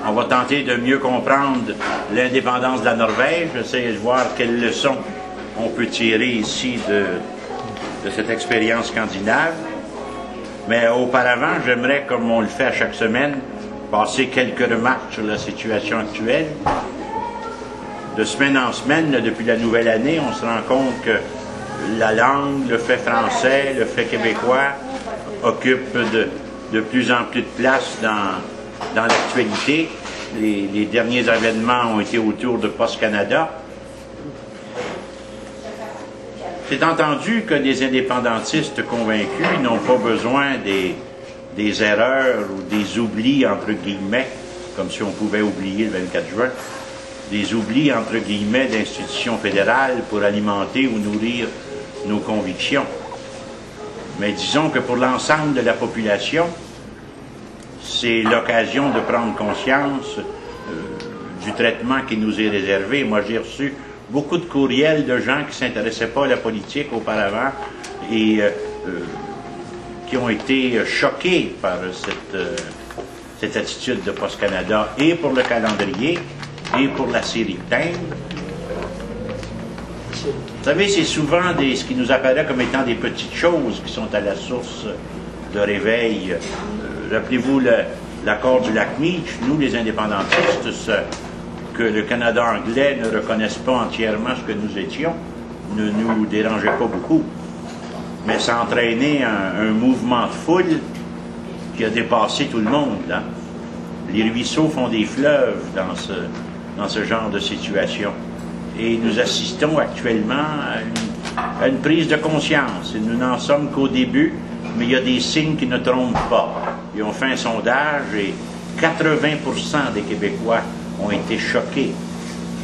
On va tenter de mieux comprendre l'indépendance de la Norvège, essayer de voir quelles leçons on peut tirer ici de cette expérience scandinave. Mais auparavant, j'aimerais, comme on le fait à chaque semaine, passer quelques remarques sur la situation actuelle. De semaine en semaine, depuis la nouvelle année, on se rend compte que la langue, le fait français, le fait québécois occupent de plus en plus de place dans l'actualité. Les derniers événements ont été autour de Post Canada. C'est entendu que des indépendantistes convaincus n'ont pas besoin des erreurs ou des oublis, entre guillemets, comme si on pouvait oublier le 24 juin, des oublis, entre guillemets, d'institutions fédérales pour alimenter ou nourrir nos convictions. Mais disons que pour l'ensemble de la population, c'est l'occasion de prendre conscience du traitement qui nous est réservé. Moi, j'ai reçu beaucoup de courriels de gens qui ne s'intéressaient pas à la politique auparavant et qui ont été choqués par cette attitude de Post Canada, et pour le calendrier, et pour la série de timbres. Vous savez, c'est souvent ce qui nous apparaît comme étant des petites choses qui sont à la source de réveil. Rappelez-vous l'accord du lac Meech. Nous, les indépendantistes, que le Canada anglais ne reconnaisse pas entièrement ce que nous étions, ne nous dérangeait pas beaucoup. Mais ça a entraîné un mouvement de foule qui a dépassé tout le monde. Hein? Les ruisseaux font des fleuves dans ce genre de situation. Et nous assistons actuellement à une prise de conscience. Et nous n'en sommes qu'au début, mais il y a des signes qui ne trompent pas. Ils ont fait un sondage et 80% des Québécois ont été choqués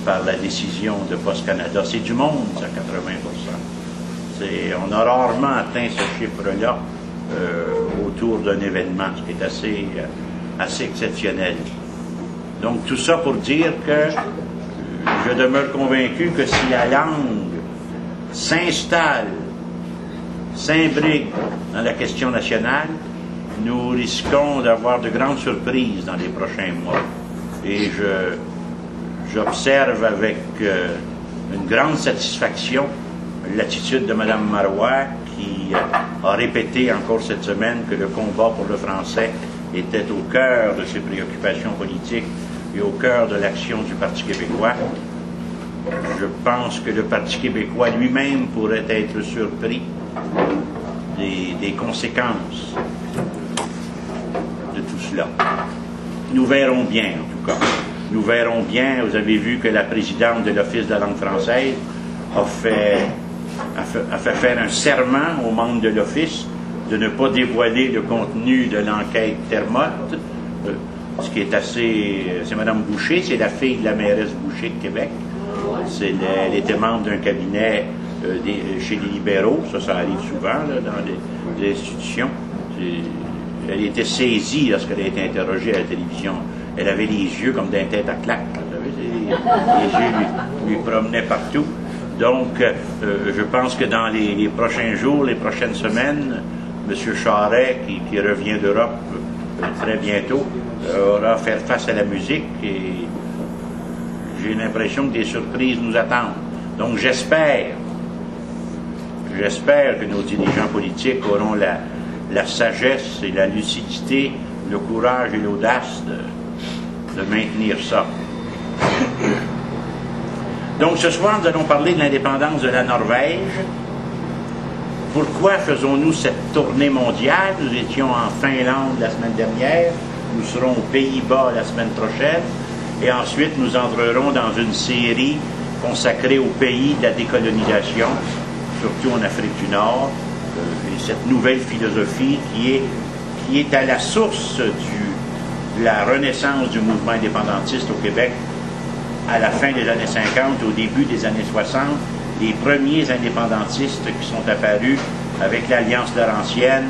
par la décision de Post Canada. C'est du monde, ça, 80%. On a rarement atteint ce chiffre-là autour d'un événement, ce qui est assez exceptionnel. Donc, tout ça pour dire que je demeure convaincu que si la langue s'installe, s'imbrique dans la question nationale, nous risquons d'avoir de grandes surprises dans les prochains mois. Et j'observe avec une grande satisfaction l'attitude de Mme Marois, qui a répété encore cette semaine que le combat pour le français était au cœur de ses préoccupations politiques et au cœur de l'action du Parti québécois. Je pense que le Parti québécois lui-même pourrait être surpris des conséquences de tout cela. Nous verrons bien, en tout cas. Nous verrons bien. Vous avez vu que la présidente de l'Office de la langue française a fait faire un serment aux membres de l'Office de ne pas dévoiler le contenu de l'enquête Termotte, ce qui est c'est Mme Boucher, c'est la fille de la mairesse Boucher de Québec. Elle était membre d'un cabinet chez les libéraux, ça arrive souvent là, dans les institutions. Elle était saisie lorsqu'elle a été interrogée à la télévision. Elle avait les yeux comme d'un tête à claque. Les yeux lui promenaient partout. Donc, je pense que dans les prochains jours, les prochaines semaines, M. Charest, qui revient d'Europe très bientôt, aura à faire face à la musique, et j'ai l'impression que des surprises nous attendent. Donc, j'espère que nos dirigeants politiques auront la sagesse et la lucidité, le courage et l'audace de maintenir ça. Donc ce soir, nous allons parler de l'indépendance de la Norvège. Pourquoi faisons-nous cette tournée mondiale? Nous étions en Finlande la semaine dernière, nous serons aux Pays-Bas la semaine prochaine, et ensuite nous entrerons dans une série consacrée aux pays de la décolonisation, surtout en Afrique du Nord, et cette nouvelle philosophie qui est à la source de la renaissance du mouvement indépendantiste au Québec à la fin des années 50, au début des années 60, les premiers indépendantistes qui sont apparus avec l'Alliance laurentienne,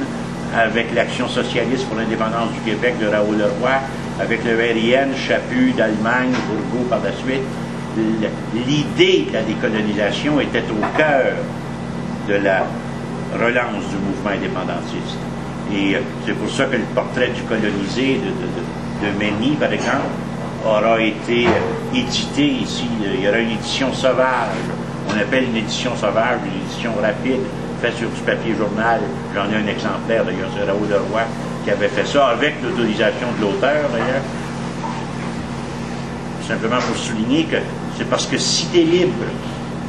avec l'Action socialiste pour l'indépendance du Québec de Raoul Leroy, avec le RIN, Chaput d'Allemagne, Bourgault par la suite. L'idée de la décolonisation était au cœur de la relance du mouvement indépendantiste. Et c'est pour ça que le portrait du colonisé de Mény, par exemple, aura été édité ici. Il y aura une édition sauvage. On appelle une édition sauvage une édition rapide, faite sur du papier journal. J'en ai un exemplaire, d'ailleurs, c'est Raoul Leroy qui avait fait ça, avec l'autorisation de l'auteur, d'ailleurs. Simplement pour souligner que c'est parce que Cité libre,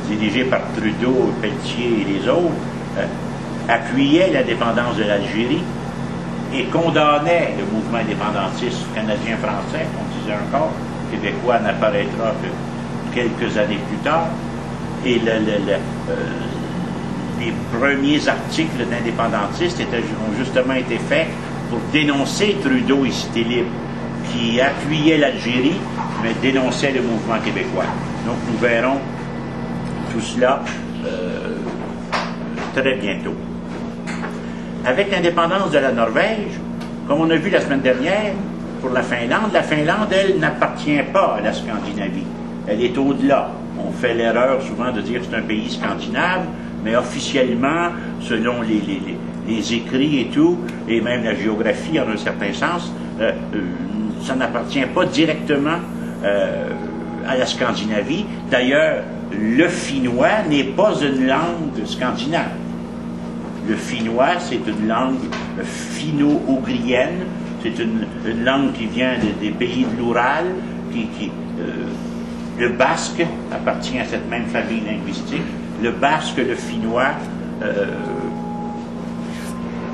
dirigé par Trudeau, Pelletier et les autres, appuyait l'indépendance de l'Algérie et condamnait le mouvement indépendantiste canadien-français, on disait encore, québécois n'apparaîtra que quelques années plus tard, et les premiers articles d'indépendantistes ont justement été faits pour dénoncer Trudeau et Cité libre, qui appuyaient l'Algérie, mais dénonçaient le mouvement québécois. Donc nous verrons tout cela très bientôt. Avec l'indépendance de la Norvège, comme on a vu la semaine dernière, pour la Finlande, elle n'appartient pas à la Scandinavie. Elle est au-delà. On fait l'erreur souvent de dire que c'est un pays scandinave, mais officiellement, selon les écrits et tout, et même la géographie en un certain sens, ça n'appartient pas directement à la Scandinavie. D'ailleurs, le finnois n'est pas une langue scandinave. Le finnois, c'est une langue finno-ougrienne, c'est une langue qui vient des pays de l'Oural, le basque appartient à cette même famille linguistique. Le basque, le finnois,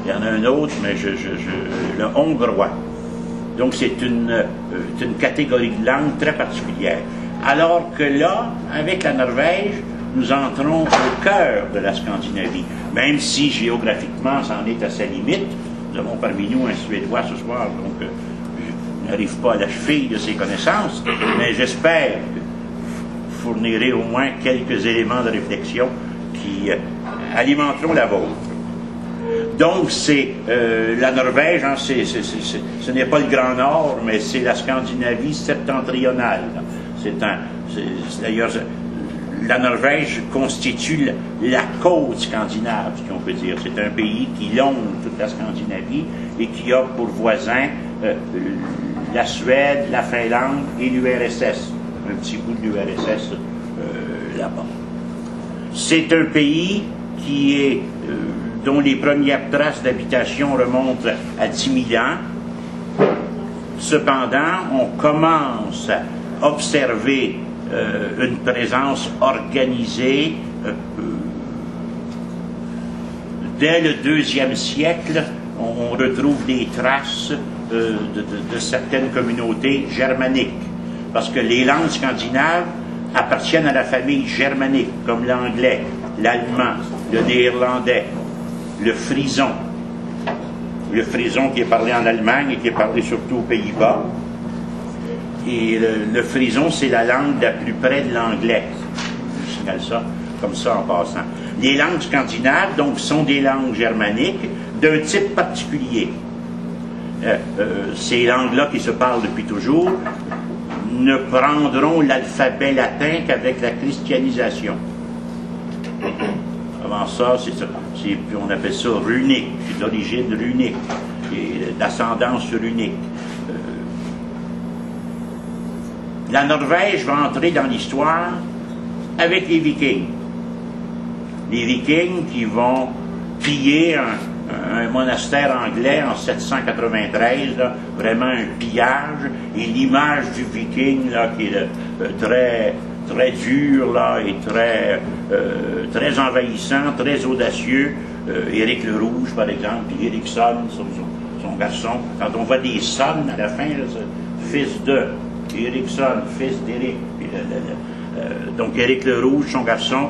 il y en a un autre, mais le hongrois. Donc c'est une catégorie de langue très particulière. Alors que là, avec la Norvège, nous entrons au cœur de la Scandinavie, même si géographiquement, c'en est à sa limite. Nous avons parmi nous un Suédois ce soir, donc je n'arrive pas à la cheville de ses connaissances, mais j'espère que vous fournirez au moins quelques éléments de réflexion qui alimenteront la vôtre. Donc c'est la Norvège, hein, ce n'est pas le Grand Nord, mais c'est la Scandinavie septentrionale. D'ailleurs, la Norvège constitue la côte scandinave, si on peut dire. C'est un pays qui longe toute la Scandinavie et qui a pour voisins la Suède, la Finlande et l'URSS. Un petit bout de l'URSS là-bas. C'est un pays qui est dont les premières traces d'habitation remontent à 10 000 ans. Cependant, on commence à observer une présence organisée dès le IIe siècle. On retrouve des traces de certaines communautés germaniques, parce que les langues scandinaves appartiennent à la famille germanique, comme l'anglais, l'allemand, le néerlandais, le frison. Le frison qui est parlé en Allemagne et qui est parlé surtout aux Pays-Bas. Et le frison, c'est la langue la plus près de l'anglais. Je signale ça comme ça en passant. Les langues scandinaves, donc, sont des langues germaniques d'un type particulier. Ces langues-là qui se parlent depuis toujours ne prendront l'alphabet latin qu'avec la christianisation. Avant ça, on appelle ça runique, c'est d'origine runique, et d'ascendance runique. La Norvège va entrer dans l'histoire avec les Vikings. Les Vikings qui vont piller un monastère anglais en 793, là, vraiment un pillage, et l'image du Viking là, qui est très dur là, et très envahissant, très audacieux. Éric le Rouge, par exemple, puis Ericsson, son garçon. Quand on voit des sons à la fin, là, fils de Ericsson, fils d'Éric. Donc Éric le Rouge, son garçon,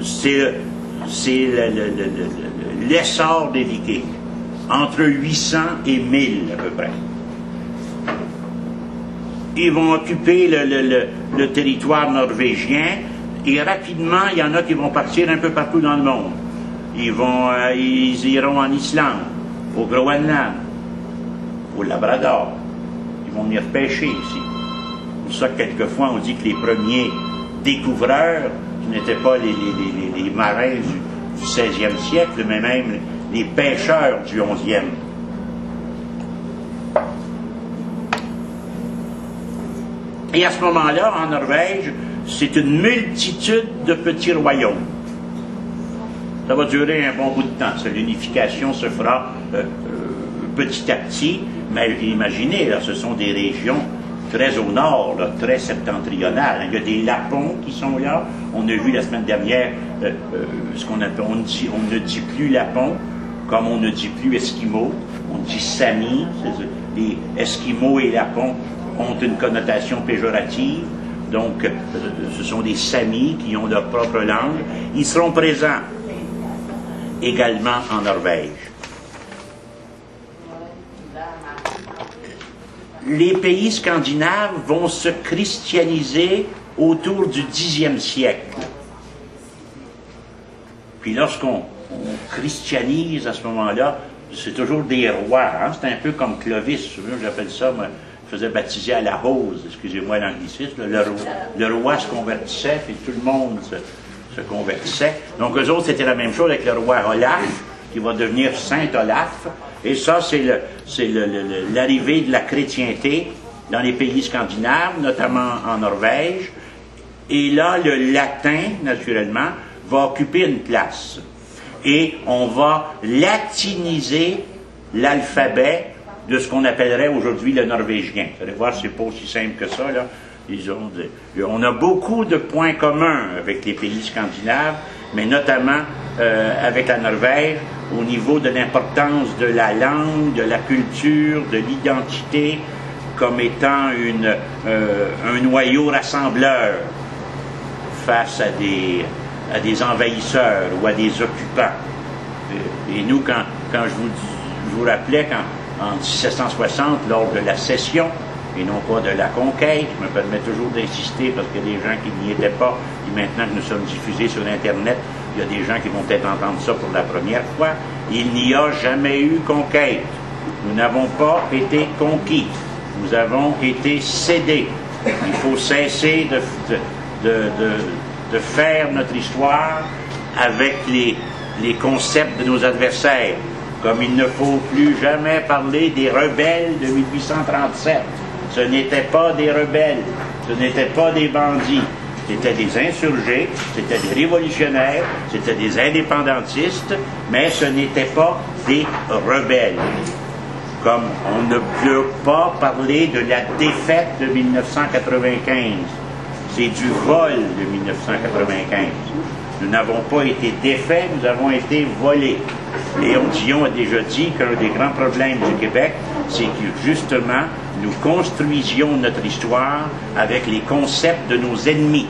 c'est l'essor des Vikings, entre 800 et 1000 à peu près. Ils vont occuper le territoire norvégien et rapidement, il y en a qui vont partir un peu partout dans le monde. Ils iront en Islande, au Groenland, au Labrador. Ils vont venir pêcher ici. C'est pour ça que quelquefois on dit que les premiers découvreurs, ce n'étaient pas les marins du 16e siècle, mais même les pêcheurs du 11e. Et à ce moment-là, en Norvège, c'est une multitude de petits royaumes. Ça va durer un bon bout de temps. L'unification se fera petit à petit. Mais imaginez, là, ce sont des régions très au nord, là, très septentrionales. Il y a des Lapons qui sont là. On a vu la semaine dernière ce qu'on appelle, on ne dit plus Lapons, comme on ne dit plus Esquimaux. On dit Samis. Les Esquimaux et Lapons ont une connotation péjorative. Donc, ce sont des Samis qui ont leur propre langue. Ils seront présents également en Norvège. Les pays scandinaves vont se christianiser autour du Xe siècle. Puis lorsqu'on christianise à ce moment-là, c'est toujours des rois. Hein? C'est un peu comme Clovis, j'appelle ça, moi, je faisais baptiser à la rose, excusez-moi l'anglicisme. Le roi se convertissait, puis tout le monde se convertissait. Donc eux autres, c'était la même chose avec le roi Olaf, qui va devenir Saint Olaf. Et ça, c'est l'arrivée de la chrétienté dans les pays scandinaves, notamment en Norvège. Et là, le latin, naturellement, va occuper une place. Et on va latiniser l'alphabet de ce qu'on appellerait aujourd'hui le norvégien. Vous allez voir, c'est pas aussi simple que ça, là. On a beaucoup de points communs avec les pays scandinaves, mais notamment avec la Norvège, au niveau de l'importance de la langue, de la culture, de l'identité, comme étant un noyau rassembleur face à des envahisseurs ou à des occupants. Et nous, quand je vous rappelais qu'en 1760, lors de la cession, et non pas de la conquête, je me permets toujours d'insister parce qu'il y a des gens qui n'y étaient pas, et maintenant que nous sommes diffusés sur Internet, il y a des gens qui vont peut-être entendre ça pour la première fois. Il n'y a jamais eu conquête. Nous n'avons pas été conquis. Nous avons été cédés. Il faut cesser de faire notre histoire avec les concepts de nos adversaires. Comme il ne faut plus jamais parler des rebelles de 1837. Ce n'étaient pas des rebelles, ce n'étaient pas des bandits. C'était des insurgés, c'était des révolutionnaires, c'était des indépendantistes, mais ce n'étaient pas des rebelles. Comme on ne peut pas parler de la défaite de 1995. C'est du vol de 1995. Nous n'avons pas été défaits, nous avons été volés. Léon Dion a déjà dit qu'un des grands problèmes du Québec, c'est que justement, nous construisions notre histoire avec les concepts de nos ennemis.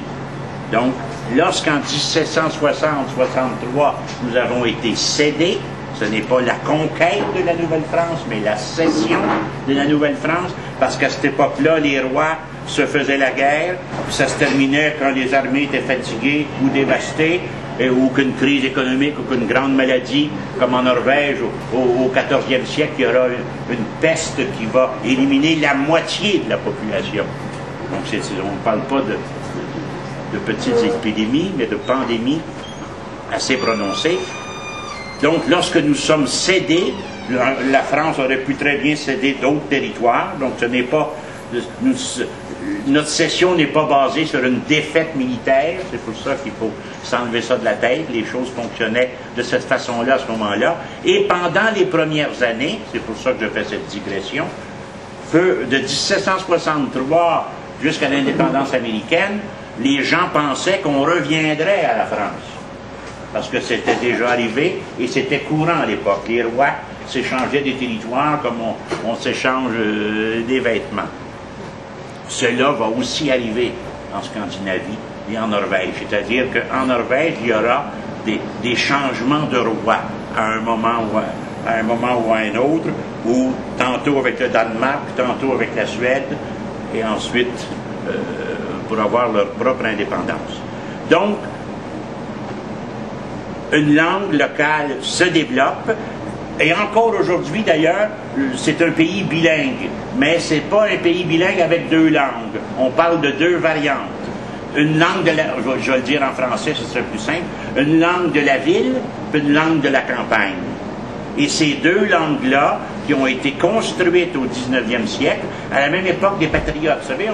Donc, lorsqu'en 1760-63, nous avons été cédés, ce n'est pas la conquête de la Nouvelle-France, mais la cession de la Nouvelle-France, parce qu'à cette époque-là, les rois se faisaient la guerre, puis ça se terminait quand les armées étaient fatiguées ou dévastées, ou qu'une crise économique ou qu'une grande maladie, comme en Norvège au XIVe siècle, il y aura une peste qui va éliminer la moitié de la population. Donc on ne parle pas de petites épidémies, mais de pandémies assez prononcées. Donc lorsque nous sommes cédés, la France aurait pu très bien céder d'autres territoires, donc ce n'est pas... Notre cession n'est pas basée sur une défaite militaire, c'est pour ça qu'il faut s'enlever ça de la tête, les choses fonctionnaient de cette façon-là à ce moment-là, et pendant les premières années, c'est pour ça que je fais cette digression, de 1763 jusqu'à l'indépendance américaine, les gens pensaient qu'on reviendrait à la France, parce que c'était déjà arrivé, et c'était courant à l'époque, les rois s'échangeaient des territoires comme on s'échange des vêtements. Cela va aussi arriver en Scandinavie et en Norvège. C'est-à-dire qu'en Norvège, il y aura des changements de roi à un moment ou à un autre, ou tantôt avec le Danemark, tantôt avec la Suède, et ensuite pour avoir leur propre indépendance. Donc, une langue locale se développe. Et encore aujourd'hui, d'ailleurs, c'est un pays bilingue. Mais ce n'est pas un pays bilingue avec deux langues. On parle de deux variantes. Une langue de la... Je vais le dire en français, ce serait plus simple. Une langue de la ville, puis une langue de la campagne. Et ces deux langues-là, qui ont été construites au 19e siècle, à la même époque des patriotes. Vous savez,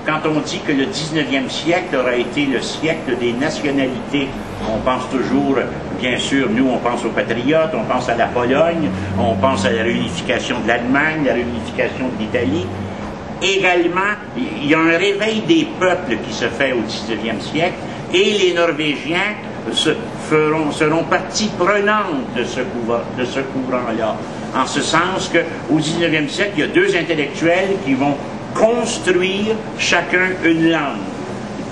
quand on dit que le 19e siècle aura été le siècle des nationalités, on pense toujours, bien sûr, nous on pense aux patriotes, on pense à la Pologne, on pense à la réunification de l'Allemagne, la réunification de l'Italie. Également, il y a un réveil des peuples qui se fait au 19e siècle et les Norvégiens seront partie prenante de ce courant-là. En ce sens qu'au 19e siècle, il y a deux intellectuels qui vont construire chacun une langue.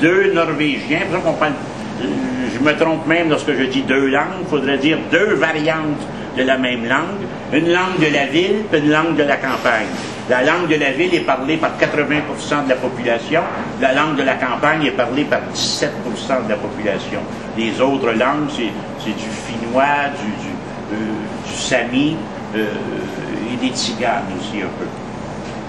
Deux Norvégiens, par exemple, on parle, je me trompe même lorsque je dis deux langues, il faudrait dire deux variantes de la même langue, une langue de la ville et une langue de la campagne. La langue de la ville est parlée par 80% de la population, la langue de la campagne est parlée par 17% de la population. Les autres langues, c'est du finnois, du sami et des tziganes aussi un peu.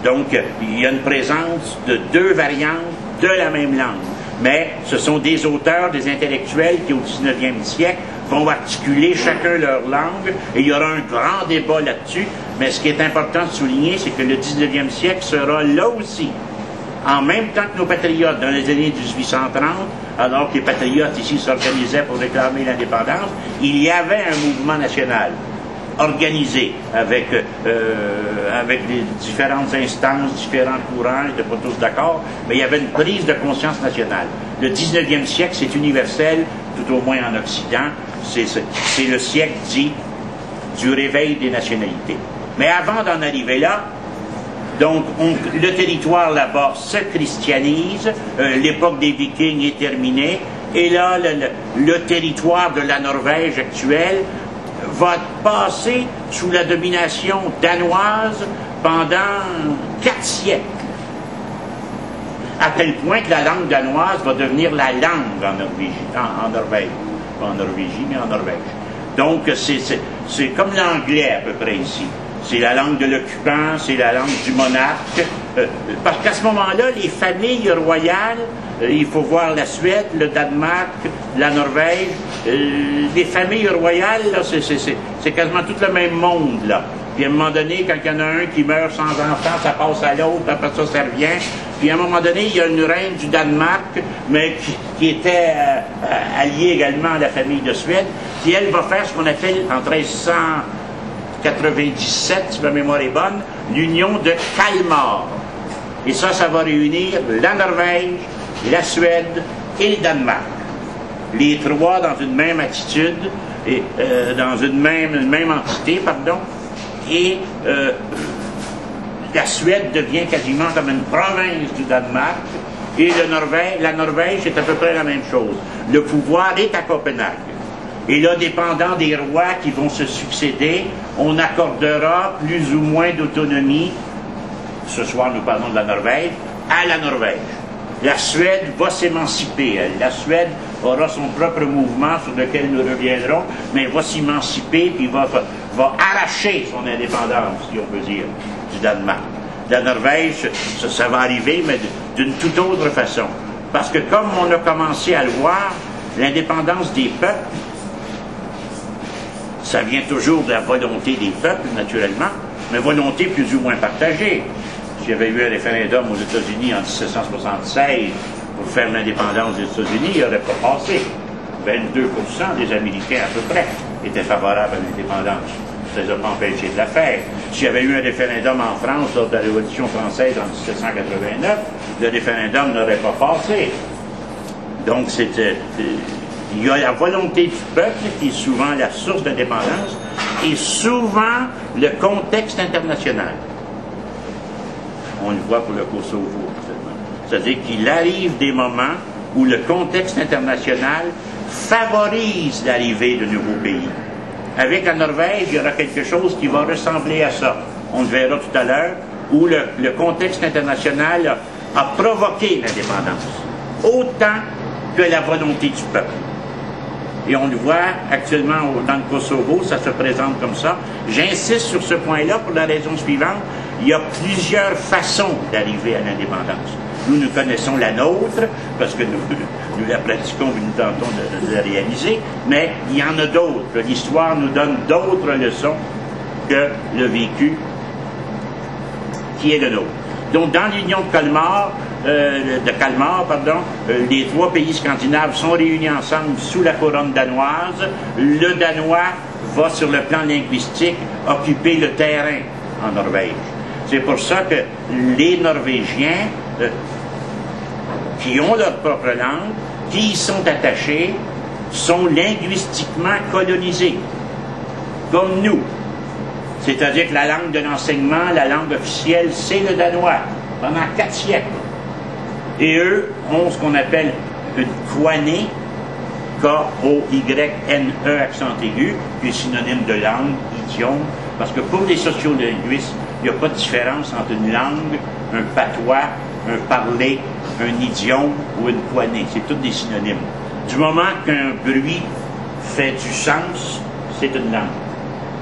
Donc, il y a une présence de deux variantes de la même langue. Mais ce sont des auteurs, des intellectuels qui, au 19e siècle, vont articuler chacun leur langue, et il y aura un grand débat là-dessus. Mais ce qui est important de souligner, c'est que le 19e siècle sera là aussi, en même temps que nos patriotes, dans les années 1830, alors que les patriotes ici s'organisaient pour réclamer l'indépendance, il y avait un mouvement national organisé avec les différentes instances, différents courants, ils n'étaient pas tous d'accord, mais il y avait une prise de conscience nationale. Le 19e siècle, c'est universel, tout au moins en Occident, c'est le siècle dit du réveil des nationalités. Mais avant d'en arriver là, donc le territoire là-bas se christianise, l'époque des Vikings est terminée, et là, le territoire de la Norvège actuelle va passer sous la domination danoise pendant 4 siècles. À tel point que la langue danoise va devenir la langue en Norvège. Pas en Norvégie, mais en Norvège. Donc, c'est comme l'anglais à peu près ici. C'est la langue de l'occupant, c'est la langue du monarque. Parce qu'à ce moment-là, les familles royales, il faut voir la Suède, le Danemark, la Norvège, les familles royales, c'est quasiment tout le même monde, là. Puis à un moment donné, quand il y en a un qui meurt sans enfant, ça passe à l'autre, après ça revient. Puis à un moment donné, il y a une reine du Danemark, mais qui était alliée également à la famille de Suède. Puis elle va faire ce qu'on appelle, en 1397, si ma mémoire est bonne, l'union de Kalmar. Et ça va réunir la Norvège, la Suède et le Danemark. Les trois dans une même attitude, et dans une même entité, pardon. Et la Suède devient quasiment comme une province du Danemark, et la Norvège, c'est à peu près la même chose. Le pouvoir est à Copenhague. Et là, dépendant des rois qui vont se succéder, on accordera plus ou moins d'autonomie, ce soir nous parlons de la Norvège, à la Norvège. La Suède va s'émanciper, elle. La Suède aura son propre mouvement sur lequel nous reviendrons, mais va s'émanciper et va arracher son indépendance, si on peut dire, du Danemark. La Norvège, ça va arriver, mais d'une toute autre façon. Parce que comme on a commencé à le voir, l'indépendance des peuples, ça vient toujours de la volonté des peuples, naturellement, mais volonté plus ou moins partagée. S'il y avait eu un référendum aux États-Unis en 1776 pour faire l'indépendance des États-Unis, il n'aurait pas passé. 22% des Américains, à peu près, étaient favorables à l'indépendance. Ça ne les a pas empêchés de la faire. S'il y avait eu un référendum en France lors de la Révolution française en 1789, le référendum n'aurait pas passé. Donc, il y a la volonté du peuple qui est souvent la source d'indépendance et souvent le contexte international. On le voit pour le Kosovo, c'est-à-dire qu'il arrive des moments où le contexte international favorise l'arrivée de nouveaux pays. Avec la Norvège, il y aura quelque chose qui va ressembler à ça. On le verra tout à l'heure, où le contexte international a provoqué l'indépendance, autant que la volonté du peuple. Et on le voit actuellement dans le Kosovo, ça se présente comme ça. J'insiste sur ce point-là pour la raison suivante. Il y a plusieurs façons d'arriver à l'indépendance. Nous connaissons la nôtre, parce que nous la pratiquons et nous tentons de la réaliser, mais il y en a d'autres. L'histoire nous donne d'autres leçons que le vécu qui est le nôtre. Donc, dans l'Union de Kalmar, les 3 pays scandinaves sont réunis ensemble sous la couronne danoise. Le danois va, sur le plan linguistique, occuper le terrain en Norvège. C'est pour ça que les Norvégiens, qui ont leur propre langue, qui y sont attachés, sont linguistiquement colonisés, comme nous. C'est-à-dire que la langue de l'enseignement, la langue officielle, c'est le danois, pendant 4 siècles. Et eux ont ce qu'on appelle une koiné, K-O-Y-N-E, accent aigu, qui est synonyme de langue, idiome, parce que pour les sociolinguistes, il n'y a pas de différence entre une langue, un patois, un parler, un idiome ou une koiné. C'est tous des synonymes. Du moment qu'un bruit fait du sens, c'est une langue.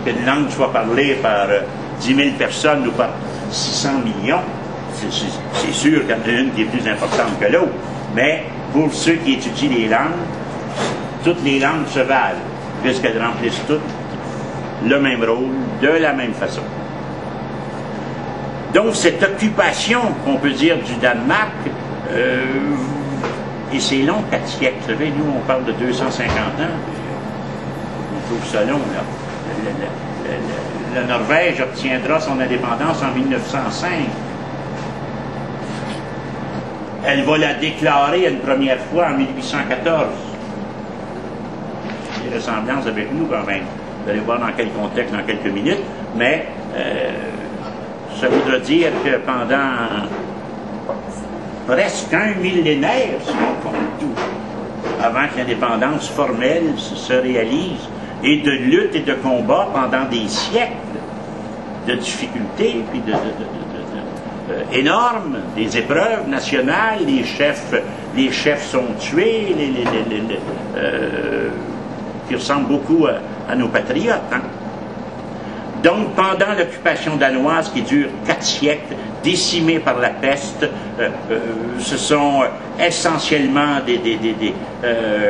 Qu'une langue soit parlée par 10 000 personnes ou par 600 millions, c'est sûr qu'il y en a une qui est plus importante que l'autre. Mais pour ceux qui étudient les langues, toutes les langues se valent, puisqu'elles remplissent toutes le même rôle, de la même façon. Donc cette occupation, on peut dire, du Danemark, et c'est long, 4 siècles. Vous savez, nous, on parle de 250 ans. On trouve ça long, là. La Norvège obtiendra son indépendance en 1905. Elle va la déclarer une première fois en 1814. Des ressemblances avec nous, quand même. Vous allez voir dans quel contexte dans quelques minutes. Mais ça voudra dire que pendant presque un millénaire, si on compte tout, avant que l'indépendance formelle se réalise, et de lutte et de combat pendant des siècles, de difficultés, puis énormes, des épreuves nationales, les chefs sont tués, qui ressemblent beaucoup à nos patriotes. Hein? Donc, pendant l'occupation danoise qui dure 4 siècles, décimée par la peste, ce sont essentiellement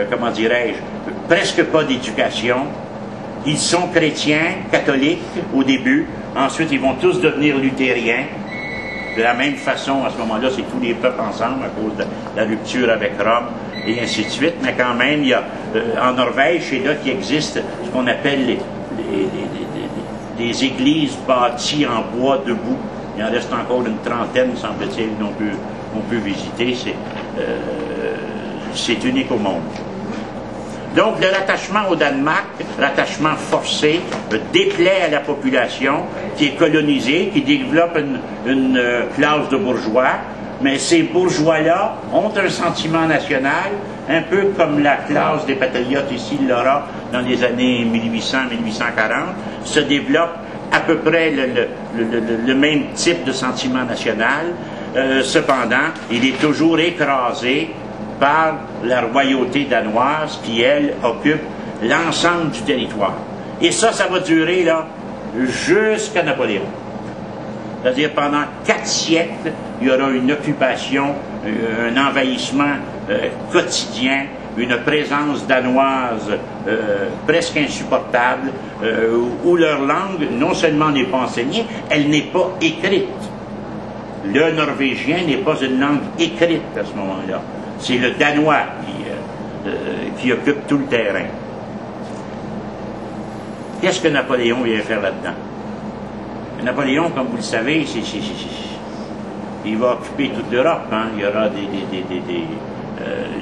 comment dirais-je, presque pas d'éducation. Ils sont chrétiens, catholiques au début, ensuite ils vont tous devenir luthériens. De la même façon, à ce moment-là, c'est tous les peuples ensemble à cause de la rupture avec Rome et ainsi de suite. Mais quand même, il y a en Norvège, c'est là qu'il existe ce qu'on appelle des églises bâties en bois debout. Il en reste encore une trentaine, semble-t-il, qu'on peut visiter. C'est unique au monde. Donc, le rattachement au Danemark, rattachement forcé, déplaît à la population qui est colonisée, qui développe une classe de bourgeois, mais ces bourgeois-là ont un sentiment national, un peu comme la classe des patriotes ici l'aura dans les années 1800-1840, se développe à peu près le même type de sentiment national. Cependant, il est toujours écrasé par la royauté danoise qui, elle, occupe l'ensemble du territoire. Et ça va durer là jusqu'à Napoléon. C'est-à-dire pendant 4 siècles, il y aura une occupation, un envahissement quotidien, une présence danoise presque insupportable, où leur langue non seulement n'est pas enseignée, elle n'est pas écrite. Le norvégien n'est pas une langue écrite à ce moment-là. C'est le danois qui occupe tout le terrain. Qu'est-ce que Napoléon vient faire là-dedans? Napoléon, comme vous le savez, il va occuper toute l'Europe. Hein. Il y aura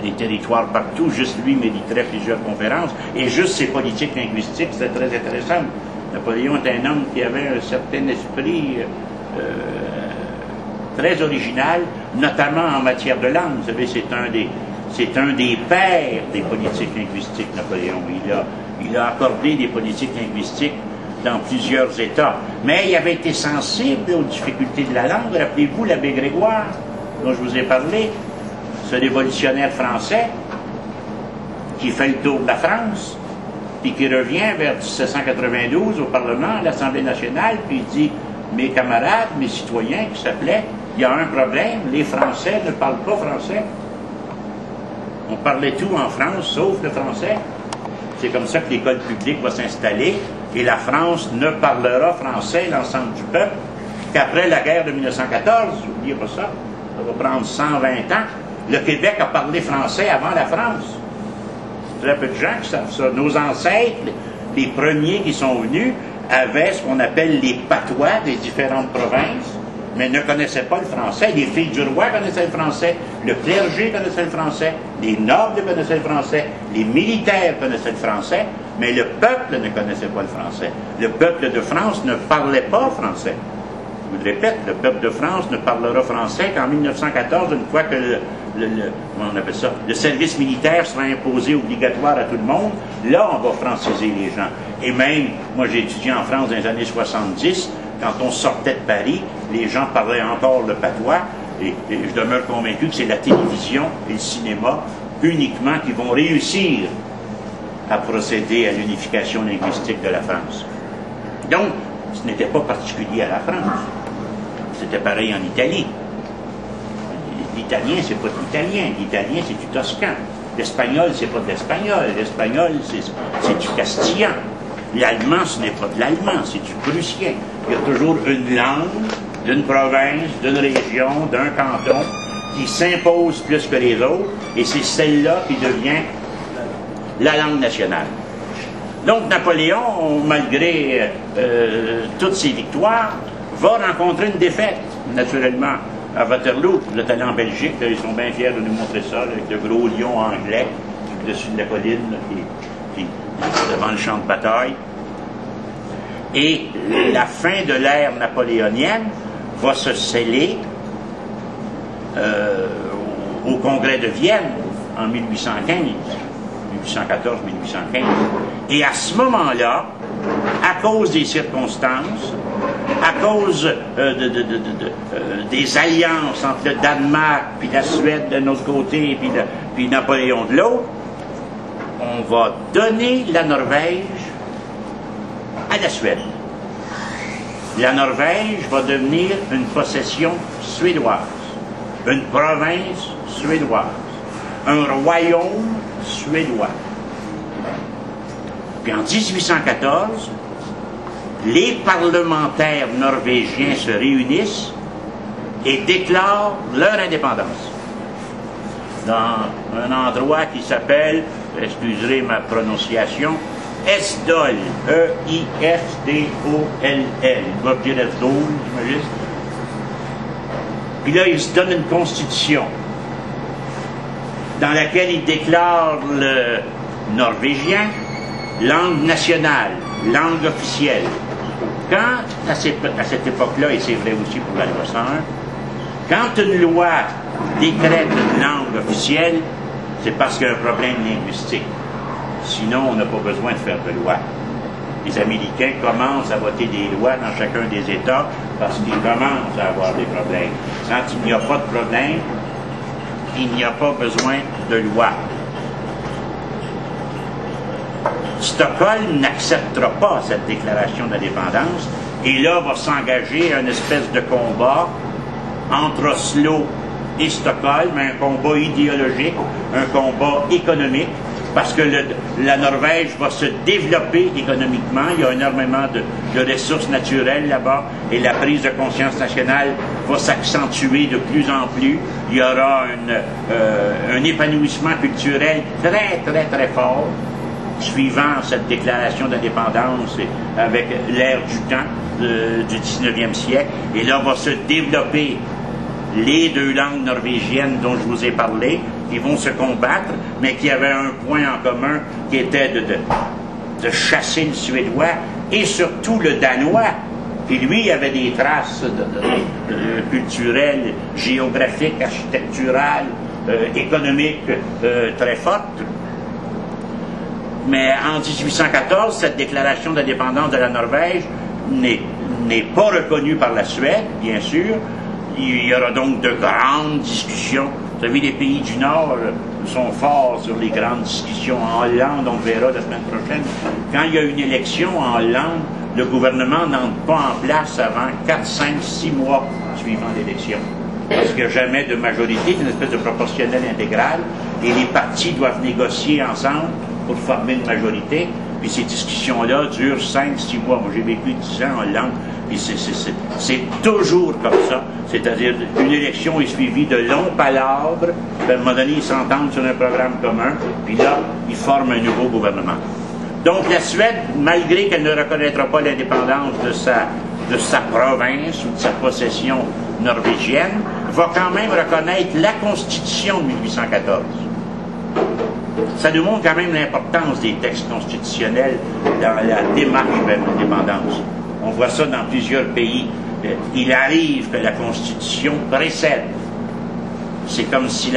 des territoires partout. Juste lui mériterait plusieurs conférences. Et juste ses politiques linguistiques, c'est très intéressant. Napoléon est un homme qui avait un certain esprit très original, notamment en matière de langue. Vous savez, c'est un des pères des politiques linguistiques, Napoléon. Il a accordé des politiques linguistiques dans plusieurs États. Mais il avait été sensible aux difficultés de la langue. Rappelez-vous l'abbé Grégoire, dont je vous ai parlé, ce révolutionnaire français qui fait le tour de la France, puis qui revient vers 1792 au Parlement, à l'Assemblée nationale, puis il dit « Mes camarades, mes citoyens, qui s'appelaient, il y a un problème, les Français ne parlent pas français. On parlait tout en France, sauf le français. C'est comme ça que l'école publique va s'installer, et la France ne parlera français, l'ensemble du peuple, qu'après la guerre de 1914, n'oubliez pas ça, ça va prendre 120 ans, le Québec a parlé français avant la France. Très peu de gens qui savent ça. Nos ancêtres, les premiers qui sont venus, avaient ce qu'on appelle les patois des différentes provinces, mais ne connaissaient pas le français. Les filles du roi connaissaient le français, le clergé connaissait le français, les nobles connaissaient le français, les militaires connaissaient le français, mais le peuple ne connaissait pas le français. Le peuple de France ne parlait pas français. Je vous le répète, le peuple de France ne parlera français qu'en 1914, une fois que comment on appelle ça, le service militaire sera imposé obligatoire à tout le monde. Là, on va franciser les gens. Et même, moi j'ai étudié en France dans les années 70, quand on sortait de Paris, les gens parlaient encore le patois, et je demeure convaincu que c'est la télévision et le cinéma uniquement qui vont réussir à procéder à l'unification linguistique de la France. Donc, ce n'était pas particulier à la France. C'était pareil en Italie. L'italien, c'est pas de l'italien. L'italien, c'est du toscan. L'espagnol, c'est pas de l'espagnol. L'espagnol, c'est du castillan. L'allemand, ce n'est pas de l'allemand, c'est du prussien. Il y a toujours une langue d'une province, d'une région, d'un canton qui s'impose plus que les autres, et c'est celle-là qui devient la langue nationale. Donc Napoléon, malgré toutes ses victoires, va rencontrer une défaite, naturellement, à Waterloo. Vous êtes allé en Belgique, là, ils sont bien fiers de nous montrer ça, là, avec le gros lion anglais au-dessus de la colline, là, qui devant le champ de bataille. Et la fin de l'ère napoléonienne va se sceller au Congrès de Vienne en 1815. 1814-1815. Et à ce moment-là, à cause des circonstances, à cause des alliances entre le Danemark puis la Suède de notre côté puis Napoléon de l'autre, on va donner la Norvège à la Suède. La Norvège va devenir une possession suédoise, une province suédoise, un royaume suédois. Puis en 1814, les parlementaires norvégiens se réunissent et déclarent leur indépendance dans un endroit qui s'appelle, excuserez ma prononciation, Esdol, E-I-S-D-O-L-L. Il va dire Esdol, j'imagine. Puis là, ils se donnent une constitution dans laquelle ils déclarent le norvégien langue nationale, langue officielle. Quand, à cette époque-là, et c'est vrai aussi pour la loi 101, quand une loi décrète une langue officielle, c'est parce qu'il y a un problème linguistique. Sinon, on n'a pas besoin de faire de loi. Les Américains commencent à voter des lois dans chacun des États parce qu'ils commencent à avoir des problèmes. Quand il n'y a pas de problème, il n'y a pas besoin de loi. Stockholm n'acceptera pas cette déclaration d'indépendance et là va s'engager un espèce de combat entre Oslo et Stockholm, un combat idéologique, un combat économique, parce que la Norvège va se développer économiquement, il y a énormément de ressources naturelles là-bas, et la prise de conscience nationale va s'accentuer de plus en plus. Il y aura un épanouissement culturel très, très, très fort, suivant cette déclaration d'indépendance avec l'ère du temps du 19e siècle, et là va se développer les deux langues norvégiennes dont je vous ai parlé, qui vont se combattre, mais qui avaient un point en commun, qui était de chasser le suédois, et surtout le danois, qui lui avait des traces culturelles, géographiques, architecturales, économiques très fortes. Mais en 1814, cette déclaration d'indépendance de la Norvège n'est pas reconnue par la Suède, bien sûr. Il y aura donc de grandes discussions. Vous savez, les pays du Nord sont forts sur les grandes discussions. En Hollande, on verra la semaine prochaine. Quand il y a une élection en Hollande, le gouvernement n'entre pas en place avant 4, 5, 6 mois suivant l'élection. Parce qu'il n'y a jamais de majorité, c'est une espèce de proportionnel intégral, et les partis doivent négocier ensemble pour former une majorité. Puis ces discussions-là durent 5, 6 mois. Moi, j'ai vécu 10 ans en Hollande. Puis c'est toujours comme ça. C'est-à-dire, une élection est suivie de longs palabres, puis à un moment donné, ils s'entendent sur un programme commun, puis là, ils forment un nouveau gouvernement. Donc la Suède, malgré qu'elle ne reconnaîtra pas l'indépendance de sa province ou de sa possession norvégienne, va quand même reconnaître la Constitution de 1814. Ça nous montre quand même l'importance des textes constitutionnels dans la démarche vers l'indépendance. On voit ça dans plusieurs pays. Il arrive que la Constitution précède. C'est comme si,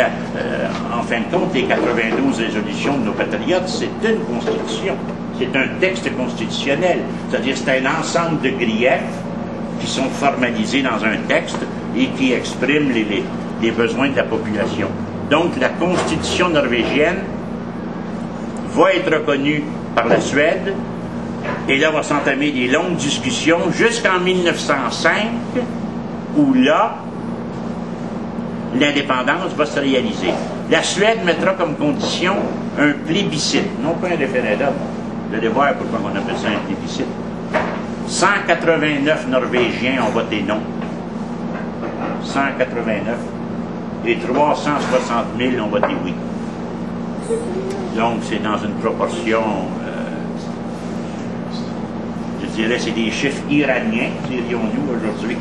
en fin de compte, les 92 résolutions de nos patriotes, c'est une Constitution. C'est un texte constitutionnel. C'est-à-dire c'est un ensemble de griefs qui sont formalisés dans un texte et qui expriment les besoins de la population. Donc la Constitution norvégienne va être reconnue par la Suède, et là va s'entamer des longues discussions jusqu'en 1905, où là, l'indépendance va se réaliser. La Suède mettra comme condition un plébiscite, non pas un référendum. Vous allez voir pourquoi on appelle ça un plébiscite. 189 Norvégiens ont voté non. 189. Et 360 000 ont voté oui. Donc c'est dans une proportion, je dirais, c'est des chiffres iraniens, dirions-nous aujourd'hui.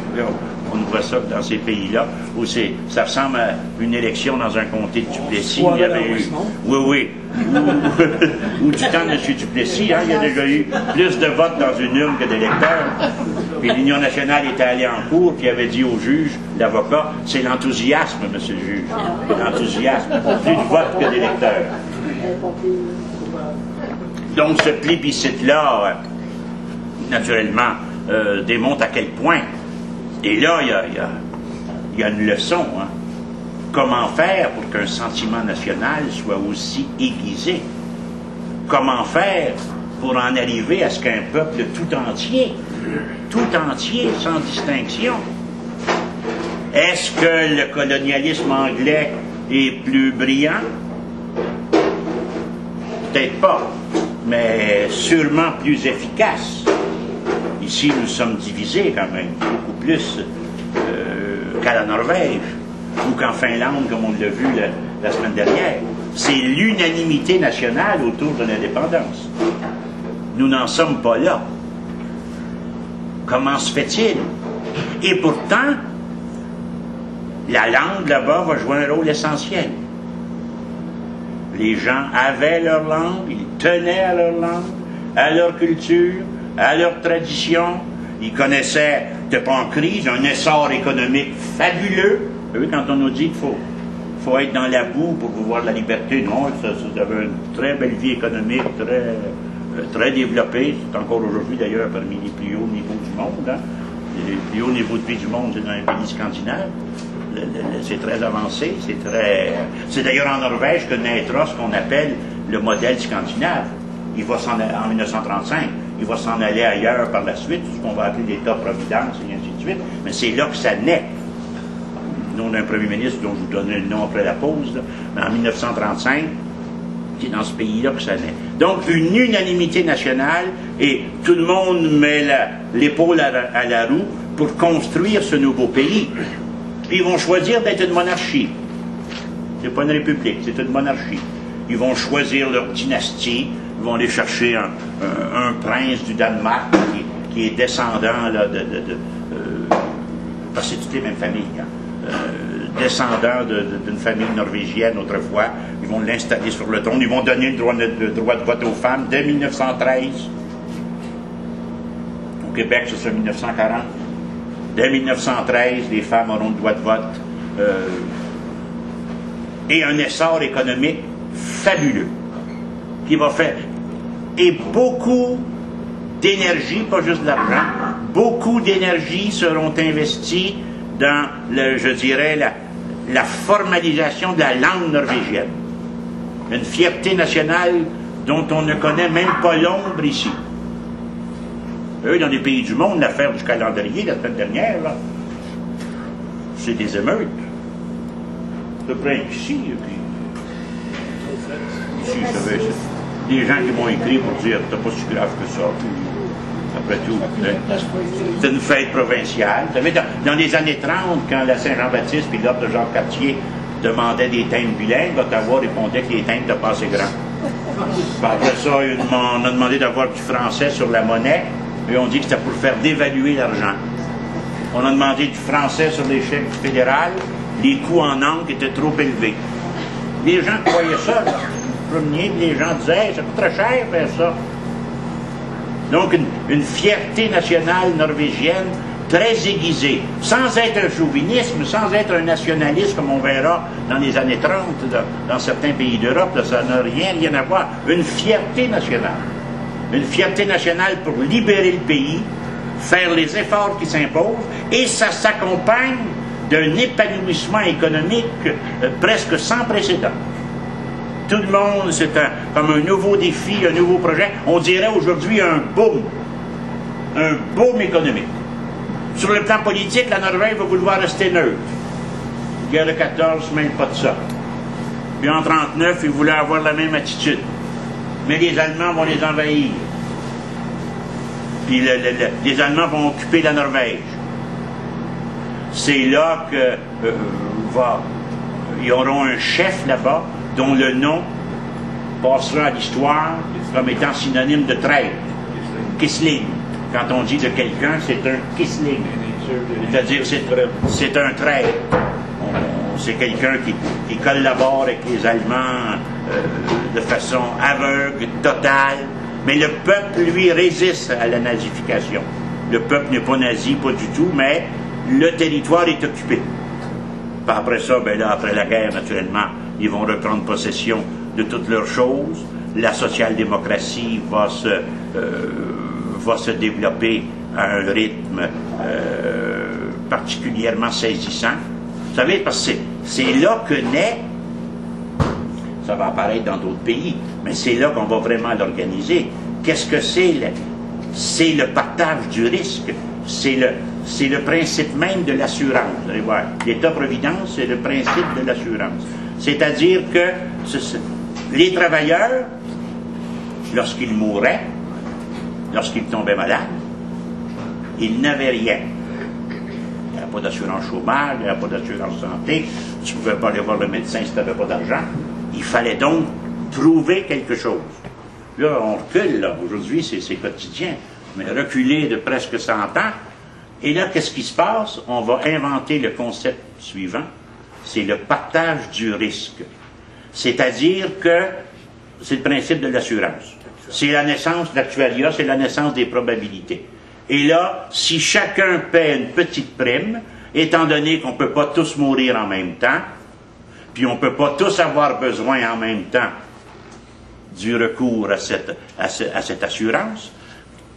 On voit ça dans ces pays-là, où ça ressemble à une élection dans un comté de Duplessis. Il y avait eu, oui, ou du temps de M. Duplessis, il y a déjà eu plus de votes dans une urne que d'électeurs. Puis l'Union nationale était allée en cour, puis avait dit au juge, l'avocat, c'est l'enthousiasme, monsieur le juge. L'enthousiasme, plus de votes que d'électeurs. Donc ce plébiscite-là, naturellement, démontre à quel point. Et là, il y a une leçon. Hein. Comment faire pour qu'un sentiment national soit aussi aiguisé? Comment faire pour en arriver à ce qu'un peuple tout entier, sans distinction? Est-ce que le colonialisme anglais est plus brillant? Peut-être pas, mais sûrement plus efficace. Ici, nous sommes divisés quand même, beaucoup plus qu'à la Norvège, ou qu'en Finlande, comme on l'a vu la semaine dernière. C'est l'unanimité nationale autour de l'indépendance. Nous n'en sommes pas là. Comment se fait-il? Et pourtant, la langue là-bas va jouer un rôle essentiel. Les gens avaient leur langue, ils tenaient à leur langue, à leur culture, à leur tradition. Ils connaissaient, c'était pas en crise, un essor économique fabuleux. Vous savez, quand on nous dit qu'il faut être dans la boue pour pouvoir la liberté, non, ça avait une très belle vie économique, très développée. C'est encore aujourd'hui d'ailleurs parmi les plus hauts niveaux du monde. Hein. Les plus hauts niveaux de vie du monde, c'est dans les pays scandinaves. C'est très avancé, c'est d'ailleurs en Norvège que naîtra ce qu'on appelle le modèle scandinave. Il va en 1935, il va s'en aller ailleurs par la suite, ce qu'on va appeler l'État-providence et ainsi de suite, mais c'est là que ça naît. Le nom d'un premier ministre dont je vous donnerai le nom après la pause, là, mais en 1935, c'est dans ce pays-là que ça naît. Donc une unanimité nationale et tout le monde met l'épaule à la roue pour construire ce nouveau pays. Puis ils vont choisir d'être une monarchie. C'est pas une république, c'est une monarchie. Ils vont choisir leur dynastie, ils vont aller chercher un prince du Danemark qui est descendant là, parce que c'est toutes les mêmes familles, hein, descendant d'une famille norvégienne autrefois. Ils vont l'installer sur le trône, ils vont donner le droit de vote aux femmes dès 1913. Au Québec, c'est en 1940. Dès 1913, les femmes auront le droit de vote. Et un essor économique fabuleux qui va faire. Et beaucoup d'énergie, pas juste de l'argent, beaucoup d'énergie seront investies dans, je dirais, la formalisation de la langue norvégienne. Une fierté nationale dont on ne connaît même pas l'ombre ici. Eux, dans les pays du monde, l'affaire du calendrier, la semaine dernière, là, c'est des émeutes. C'est près ici, et puis... Ici, je savais, des gens qui m'ont écrit pour dire, c'est pas si grave que ça, puis après tout. C'est une fête provinciale. Vous savez, dans les années 30, quand la Saint-Jean-Baptiste puis l'ordre de Jacques-Cartier demandaient des timbres bilingues, Ottawa répondait que les timbres n'étaient pas assez grands. Après ça, on a demandé d'avoir du français sur la monnaie, et on dit que c'était pour faire dévaluer l'argent. On a demandé du français sur les chèques fédérales, les coûts en encre étaient trop élevés. Les gens croyaient ça, là. Les gens disaient hey, ça coûte très cher faire ça. Donc une fierté nationale norvégienne très aiguisée, sans être un chauvinisme, sans être un nationalisme comme on verra dans les années 30 dans certains pays d'Europe, ça n'a rien à voir. Une fierté nationale. Une fierté nationale pour libérer le pays, faire les efforts qui s'imposent, et ça s'accompagne d'un épanouissement économique presque sans précédent. Tout le monde, c'est comme un nouveau défi, un nouveau projet. On dirait aujourd'hui un boom économique. Sur le plan politique, la Norvège va vouloir rester neutre. Guerre de 14, même pas de ça. Puis en 1939, ils voulaient avoir la même attitude. Mais les Allemands vont les envahir. Puis les Allemands vont occuper la Norvège. C'est là ils auront un chef là-bas dont le nom passera à l'histoire comme étant synonyme de traître. Quisling. Quand on dit de quelqu'un, c'est un Quisling. C'est-à-dire c'est un traître. C'est quelqu'un qui collabore avec les Allemands de façon aveugle, totale. Mais le peuple, lui, résiste à la nazification. Le peuple n'est pas nazi, pas du tout, mais le territoire est occupé. Puis après ça, ben là, après la guerre, naturellement, ils vont reprendre possession de toutes leurs choses. La social-démocratie va se développer à un rythme particulièrement saisissant. Vous savez, parce que c'est là que naît, ça va apparaître dans d'autres pays, mais c'est là qu'on va vraiment l'organiser. Qu'est-ce que c'est? C'est le partage du risque. C'est le principe même de l'assurance. Vous allez voir, l'État-providence, c'est le principe de l'assurance. C'est-à-dire que les travailleurs, lorsqu'ils mouraient, lorsqu'ils tombaient malades, ils n'avaient rien. Il n'y avait pas d'assurance chômage, il n'y avait pas d'assurance santé, tu ne pouvais pas aller voir le médecin si tu n'avais pas d'argent. Il fallait donc trouver quelque chose. Là, on recule, là. Aujourd'hui, c'est quotidien. Mais reculer de presque 100 ans, et là, qu'est-ce qui se passe? On va inventer le concept suivant, c'est le partage du risque. C'est-à-dire que c'est le principe de l'assurance. C'est la naissance de l'actuariat, c'est la naissance des probabilités. Et là, si chacun paie une petite prime, étant donné qu'on ne peut pas tous mourir en même temps, puis on ne peut pas tous avoir besoin en même temps du recours à cette assurance,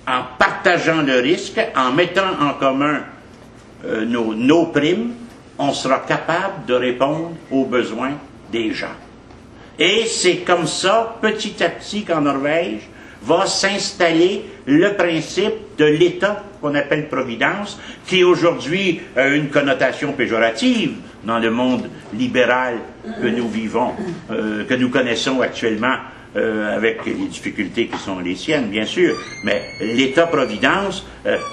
en partageant le risque, en mettant en commun nos primes, on sera capable de répondre aux besoins des gens. Et c'est comme ça, petit à petit, qu'en Norvège, va s'installer le principe de l'État qu'on appelle Providence, qui aujourd'hui a une connotation péjorative dans le monde libéral que nous vivons, que nous connaissons actuellement, avec les difficultés qui sont les siennes, bien sûr. Mais l'État-providence,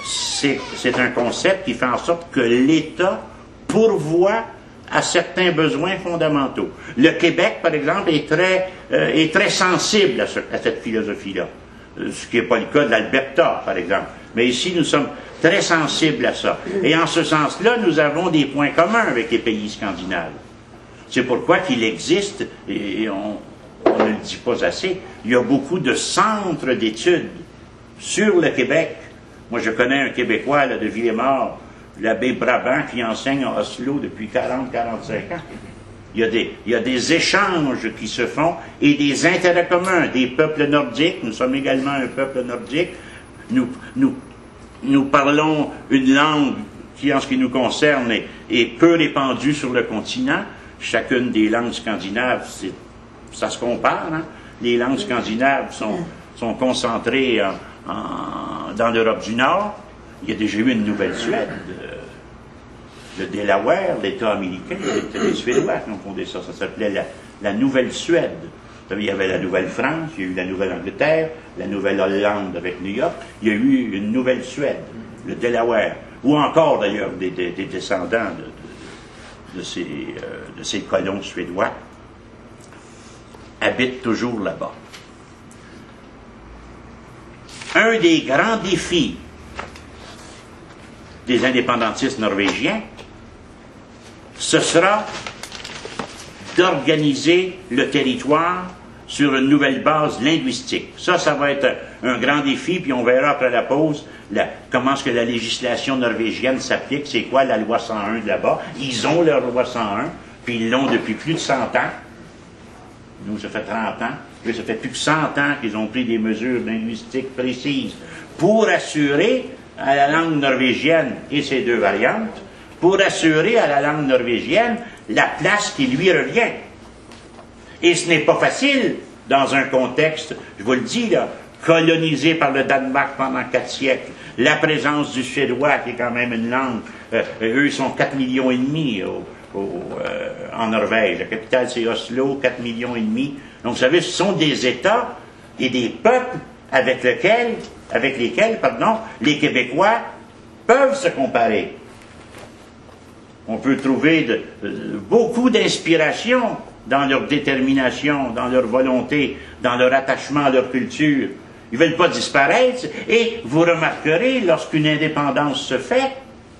c'est un concept qui fait en sorte que l'État pourvoit à certains besoins fondamentaux. Le Québec, par exemple, est très sensible à cette philosophie-là, ce qui n'est pas le cas de l'Alberta, par exemple. Mais ici, nous sommes très sensibles à ça. Et en ce sens-là, nous avons des points communs avec les pays scandinaves. C'est pourquoi qu'il existe, et on ne le dit pas assez, il y a beaucoup de centres d'études sur le Québec. Moi, je connais un Québécois là, de Villemort, l'abbé Brabant, qui enseigne à Oslo depuis 40-45 ans. Il y a des échanges qui se font et des intérêts communs des peuples nordiques. Nous sommes également un peuple nordique. Nous parlons une langue qui, en ce qui nous concerne, est peu répandue sur le continent. Chacune des langues scandinaves, ça se compare. Hein? Les langues scandinaves sont concentrées dans l'Europe du Nord. Il y a déjà eu une Nouvelle-Suède. Le Delaware, l'État américain, les Suédois qui ont fondé ça. Ça s'appelait la Nouvelle-Suède. Il y avait la Nouvelle-France, il y a eu la Nouvelle-Angleterre, la Nouvelle-Hollande avec New York, il y a eu une Nouvelle-Suède, le Delaware, ou encore d'ailleurs des descendants de ces colons suédois habitent toujours là-bas. Un des grands défis des indépendantistes norvégiens, ce sera d'organiser le territoire sur une nouvelle base linguistique. Ça va être un grand défi, puis on verra après la pause comment est-ce que la législation norvégienne s'applique, c'est quoi la loi 101 de là-bas. Ils ont leur loi 101, puis ils l'ont depuis plus de 100 ans. Nous, ça fait 30 ans. Puis ça fait plus de 100 ans qu'ils ont pris des mesures linguistiques précises pour assurer à la langue norvégienne et ses deux variantes, pour assurer à la langue norvégienne la place qui lui revient. Et ce n'est pas facile dans un contexte, je vous le dis là, colonisé par le Danemark pendant 4 siècles, la présence du suédois qui est quand même une langue, eux ils sont 4,5 millions en Norvège, la capitale c'est Oslo, 4,5 millions. Donc vous savez, ce sont des États et des peuples avec lesquels les Québécois peuvent se comparer. On peut trouver beaucoup d'inspiration dans leur détermination, dans leur volonté, dans leur attachement à leur culture. Ils ne veulent pas disparaître. Et vous remarquerez, lorsqu'une indépendance se fait,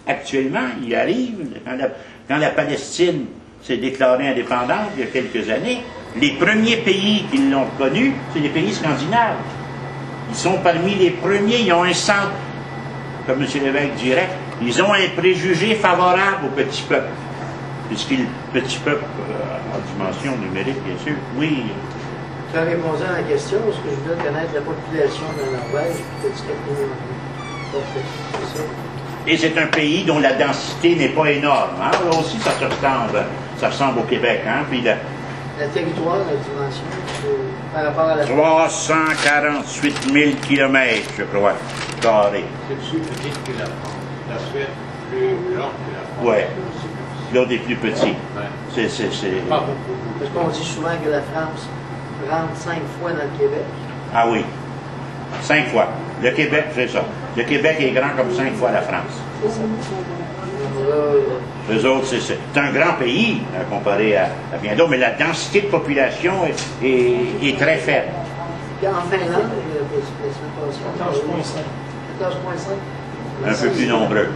actuellement, il arrive, quand la Palestine s'est déclarée indépendante il y a quelques années, les premiers pays qui l'ont reconnue, c'est les pays scandinaves. Ils sont parmi les premiers, ils ont un centre, comme M. Lévesque dirait, ils ont un préjugé favorable au petit peuple. Puisque le petit peuple, en dimension numérique, bien sûr, oui. Tu as répondu à la question, est-ce que je voulais connaître la population de la Norvège, puis tu as dit c'est ça. Et c'est un pays dont la densité n'est pas énorme. Hein? Là aussi, ça ressemble au Québec. Hein? Puis le territoire, la dimension, par rapport à la... 348 000 km, je crois, carrés. C'est plus petit que la France. La Suède, plus grande que la France. Oui. L'autre est plus petit. Ouais. C'est... Pas beaucoup. Parce qu'on dit souvent que la France rentre 5 fois dans le Québec. Ah oui. 5 fois. Le Québec, c'est ça. Le Québec est grand comme 5 fois la France. C'est ça. Eux autres, c'est un grand pays comparé à bien d'autres, mais la densité de population est très faible. Puis en Finlande, la semaine passée, 14,5. Un peu plus nombreux.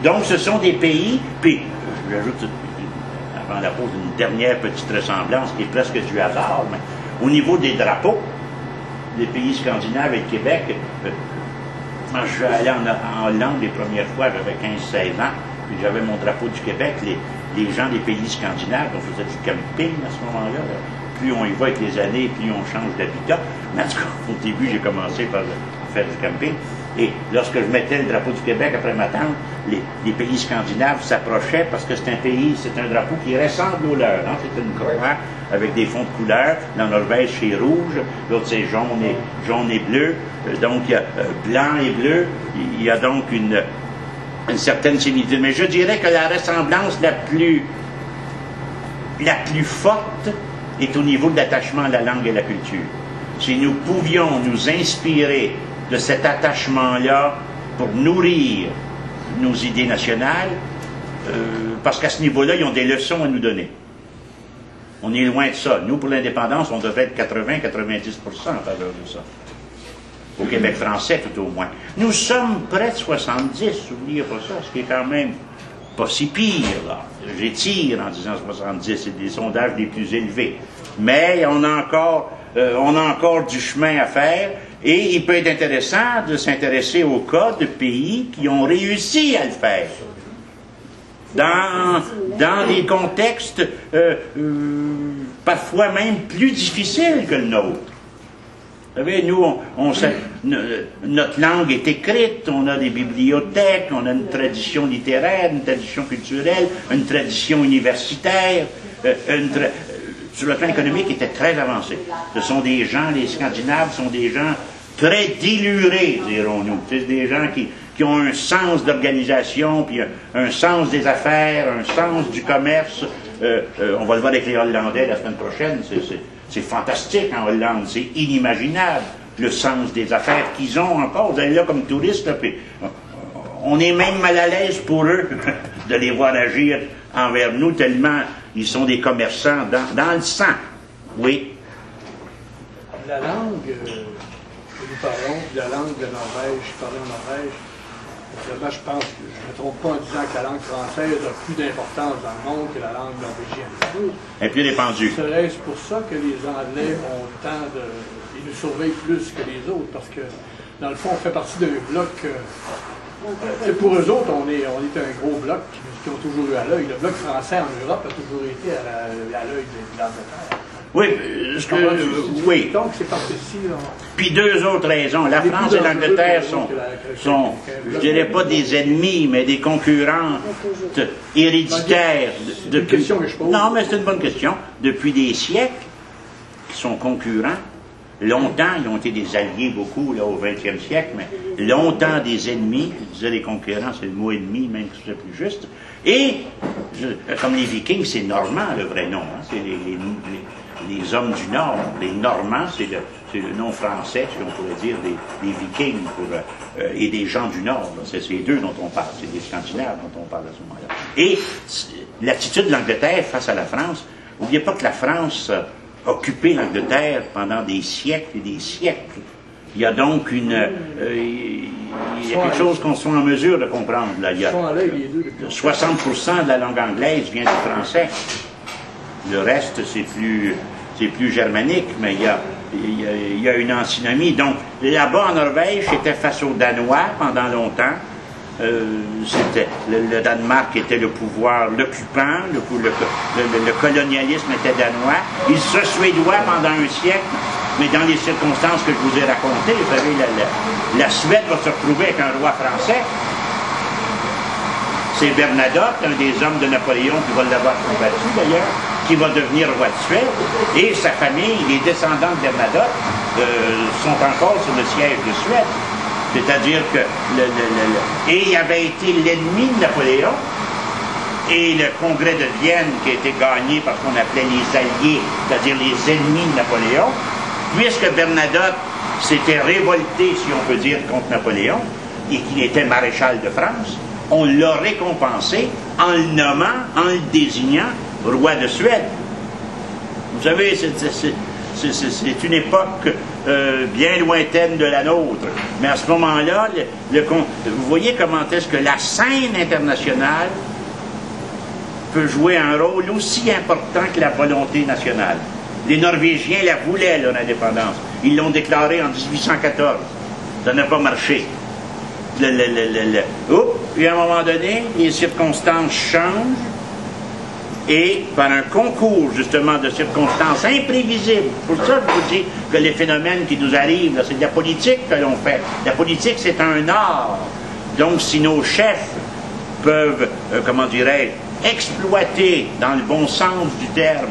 Donc, ce sont des pays, puis j'ajoute avant la pause une dernière petite ressemblance qui est presque du hasard, mais au niveau des drapeaux, les pays scandinaves et le Québec, quand je suis allé en Hollande les premières fois, j'avais 15-16 ans, puis j'avais mon drapeau du Québec, les gens des pays scandinaves, on faisait du camping à ce moment-là, plus on y va avec les années, plus on change d'habitat. Mais en tout cas, au début, j'ai commencé par faire du camping. Et lorsque je mettais le drapeau du Québec après ma tante, les pays scandinaves s'approchaient parce que c'est un drapeau qui ressemble au leur. Hein? C'est une croix avec des fonds de couleurs. La Norvège, c'est rouge, l'autre, c'est jaune et bleu. Donc, il y a blanc et bleu. Il y a donc une certaine similitude. Mais je dirais que la ressemblance la plus forte est au niveau de l'attachement à la langue et à la culture. Si nous pouvions nous inspirer de cet attachement-là pour nourrir nos idées nationales, parce qu'à ce niveau-là, ils ont des leçons à nous donner. On est loin de ça. Nous, pour l'indépendance, on devait être 80-90% en faveur de ça. Au Québec français, tout au moins. Nous sommes près de 70, n'oubliez pas ça, ce qui est quand même pas si pire, là. J'étire en disant 70, c'est des sondages les plus élevés. Mais on a encore du chemin à faire, et il peut être intéressant de s'intéresser au cas de pays qui ont réussi à le faire. Dans des contextes parfois même plus difficiles que le nôtre. Vous savez, nous, notre langue est écrite, on a des bibliothèques, on a une tradition littéraire, une tradition culturelle, une tradition universitaire, sur le plan économique, était très avancé. Ce sont des gens, les Scandinaves sont des gens très délurés, dirons-nous. C'est des gens qui ont un sens d'organisation, puis un sens des affaires, un sens du commerce. On va le voir avec les Hollandais la semaine prochaine. C'est fantastique en Hollande, c'est inimaginable, le sens des affaires qu'ils ont encore. Vous allez là comme touriste, là, puis on est même mal à l'aise pour eux de les voir agir envers nous, tellement ils sont des commerçants dans le sang. Oui. La langue que nous parlons, puis la langue de Norvège, parlée en Norvège, vraiment, je pense que je ne me trompe pas en disant que la langue française a plus d'importance dans le monde que la langue norvégienne. Elle est plus répandue. Serait-ce pour ça que les Anglais ont tant de... Ils nous surveillent plus que les autres, parce que, dans le fond, on fait partie d'un bloc... pour eux autres, on est un gros bloc qui ont toujours eu à l'œil. Le bloc français en Europe a toujours été à l'œil de l'Angleterre. Oui, oui. Donc, c'est parce que si... Puis deux autres raisons. La France et l'Angleterre sont, je dirais pas des ennemis, mais des concurrents héréditaires. C'est une question que je pose. Non, mais c'est une bonne question. Depuis des siècles, ils sont concurrents. Longtemps, ils ont été des alliés beaucoup là, au 20e siècle, mais longtemps des ennemis. Je disais les concurrents, c'est le mot ennemi, même si c'est plus juste. Et, comme les Vikings, c'est Normand le vrai nom. Hein, c'est les hommes du Nord. Les Normands, c'est le nom français, si on pourrait dire, des Vikings et des gens du Nord. C'est ces deux dont on parle. C'est des Scandinaves dont on parle à ce moment-là. Et l'attitude de l'Angleterre face à la France, n'oubliez pas que la France a occupé l'Angleterre pendant des siècles et des siècles. Il y a donc il y a quelque chose qu'on soit en mesure de comprendre. Là. Il y a 60% de la langue anglaise vient du français. Le reste, c'est plus germanique, mais il y a une antinomie. Donc, là-bas en Norvège, c'était face aux Danois pendant longtemps. Le Danemark était le pouvoir, l'occupant, le colonialisme était danois. Il se suédois pendant un siècle, mais dans les circonstances que je vous ai racontées, vous savez, la Suède va se retrouver avec un roi français. C'est Bernadotte, un des hommes de Napoléon qui va l'avoir combattu d'ailleurs, qui va devenir roi de Suède, et sa famille, les descendants de Bernadotte, sont encore sur le siège de Suède. C'est-à-dire que et il avait été l'ennemi de Napoléon, et le congrès de Vienne qui a été gagné par ce qu'on appelait les alliés, c'est-à-dire les ennemis de Napoléon, puisque Bernadotte s'était révolté, si on peut dire, contre Napoléon, et qu'il était maréchal de France, on l'a récompensé en le nommant, en le désignant roi de Suède. Vous savez, c'est une époque bien lointaine de la nôtre. Mais à ce moment-là, vous voyez comment est-ce que la scène internationale peut jouer un rôle aussi important que la volonté nationale. Les Norvégiens la voulaient, leur indépendance. Ils l'ont déclarée en 1814. Ça n'a pas marché. Puis à un moment donné, les circonstances changent. Et par un concours, justement, de circonstances imprévisibles. Pour ça, je vous dis que les phénomènes qui nous arrivent, c'est de la politique que l'on fait. La politique, c'est un art. Donc, si nos chefs peuvent, comment dirais-je, exploiter, dans le bon sens du terme,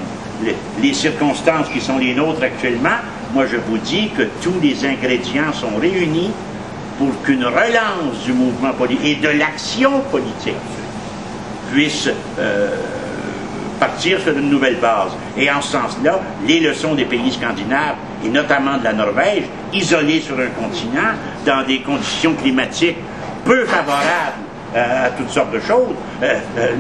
les circonstances qui sont les nôtres actuellement, moi, je vous dis que tous les ingrédients sont réunis pour qu'une relance du mouvement politique et de l'action politique puisse partir sur une nouvelle base. Et en ce sens-là, les leçons des pays scandinaves, et notamment de la Norvège, isolés sur un continent, dans des conditions climatiques peu favorables à toutes sortes de choses,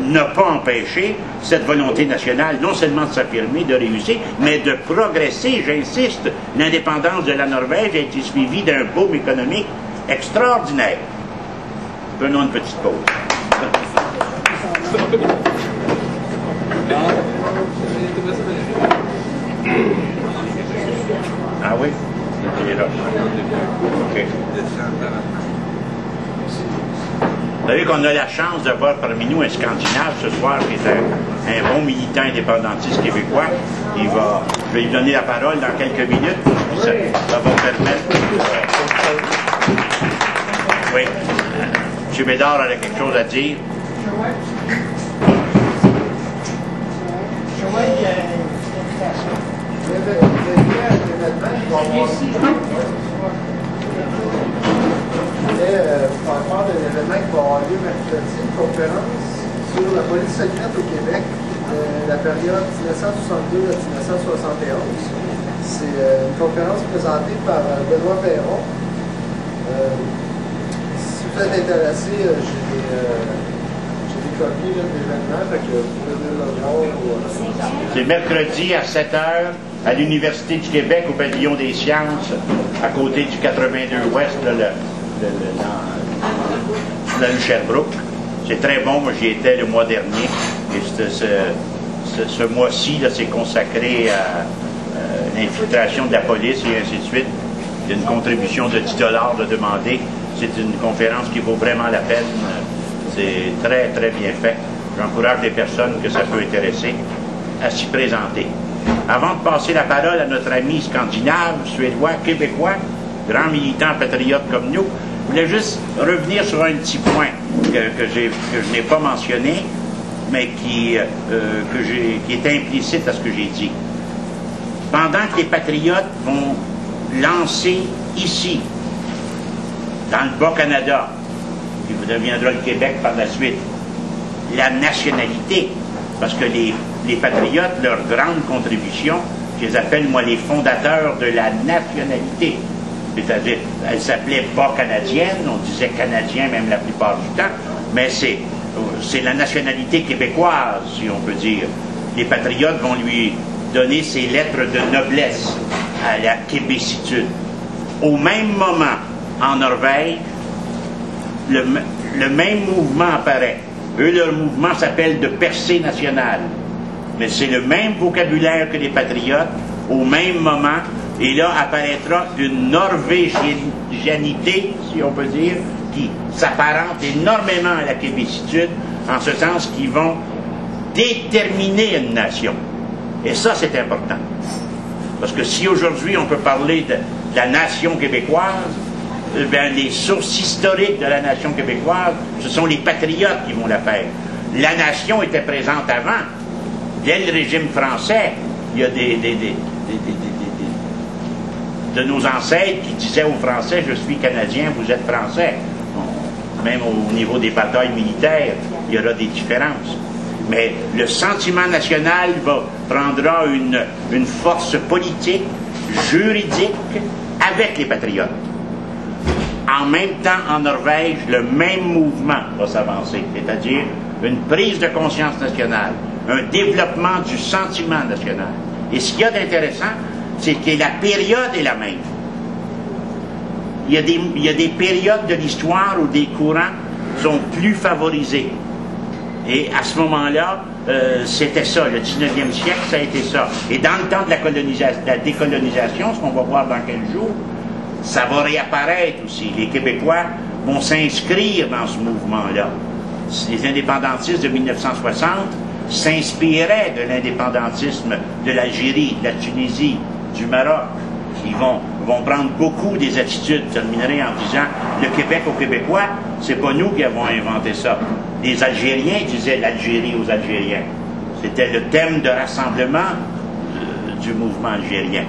n'a pas empêché cette volonté nationale non seulement de s'affirmer, de réussir, mais de progresser, j'insiste. L'indépendance de la Norvège a été suivie d'un boom économique extraordinaire. Prenons une petite pause. Ah oui? Il est là. OK. Vous savez qu'on a la chance d'avoir parmi nous un Scandinave ce soir qui est un bon militant indépendantiste québécois. Je vais lui donner la parole dans quelques minutes. Ça va permettre... Oui. M. Bédard avait quelque chose à dire. Par rapport de l'événement qui va avoir lieu mercredi, une conférence sur la police secrète au Québec de la période 1962 à 1971. C'est une conférence présentée par Benoît Perron. Si vous êtes intéressé, j'ai des copies de l'événement, fait que vous pouvez venir le voir. C'est mercredi à 7 h à l'Université du Québec, au pavillon des sciences, à côté du 82 Ouest, là, dans le Sherbrooke. C'est très bon, moi j'y étais le mois dernier, et ce mois-ci, c'est consacré à l'infiltration de la police et ainsi de suite. Il y a une contribution de 10 $ de demander. C'est une conférence qui vaut vraiment la peine. C'est très, très bien fait. J'encourage les personnes que ça peut intéresser à s'y présenter. Avant de passer la parole à notre ami scandinave, suédois, québécois, grand militant patriote comme nous, je voulais juste revenir sur un petit point que je n'ai pas mentionné, mais qui est implicite à ce que j'ai dit. Pendant que les patriotes vont lancer ici, dans le Bas-Canada, qui deviendra le Québec par la suite, la nationalité, parce que les patriotes, leur grande contribution, je les appelle, moi, les fondateurs de la nationalité, c'est-à-dire, elle s'appelait Bas-Canadienne, on disait Canadien même la plupart du temps, mais c'est la nationalité québécoise, si on peut dire. Les patriotes vont lui donner ses lettres de noblesse à la québécitude. Au même moment, en Norvège, le même mouvement apparaît. Eux, leur mouvement s'appelle de percée nationale. Mais c'est le même vocabulaire que les patriotes, au même moment, et là apparaîtra une norvégianité, si on peut dire, qui s'apparente énormément à la québécitude, en ce sens qu'ils vont déterminer une nation. Et ça, c'est important. Parce que si aujourd'hui on peut parler de la nation québécoise, les sources historiques de la nation québécoise, ce sont les patriotes qui vont la faire. La nation était présente avant. Dès le régime français, il y a de nos ancêtres qui disaient aux Français « Je suis Canadien, vous êtes Français ». Même au niveau des batailles militaires, il y aura des différences. Mais le sentiment national prendra une force politique, juridique, avec les patriotes. En même temps, en Norvège, le même mouvement va s'avancer, c'est-à-dire une prise de conscience nationale, un développement du sentiment national. Et ce qu'il y a d'intéressant, c'est que la période est la même. Il y a des périodes de l'histoire où des courants sont plus favorisés. Et à ce moment-là, c'était ça. Le 19e siècle, ça a été ça. Et dans le temps de la décolonisation, ce qu'on va voir dans quelques jours, ça va réapparaître aussi. Les Québécois vont s'inscrire dans ce mouvement-là. Les indépendantistes de 1960 s'inspiraient de l'indépendantisme de l'Algérie, de la Tunisie, du Maroc. Ils vont prendre beaucoup des attitudes. Je terminerai en disant, le Québec aux Québécois, c'est pas nous qui avons inventé ça. Les Algériens disaient l'Algérie aux Algériens. C'était le thème de rassemblement du mouvement algérien.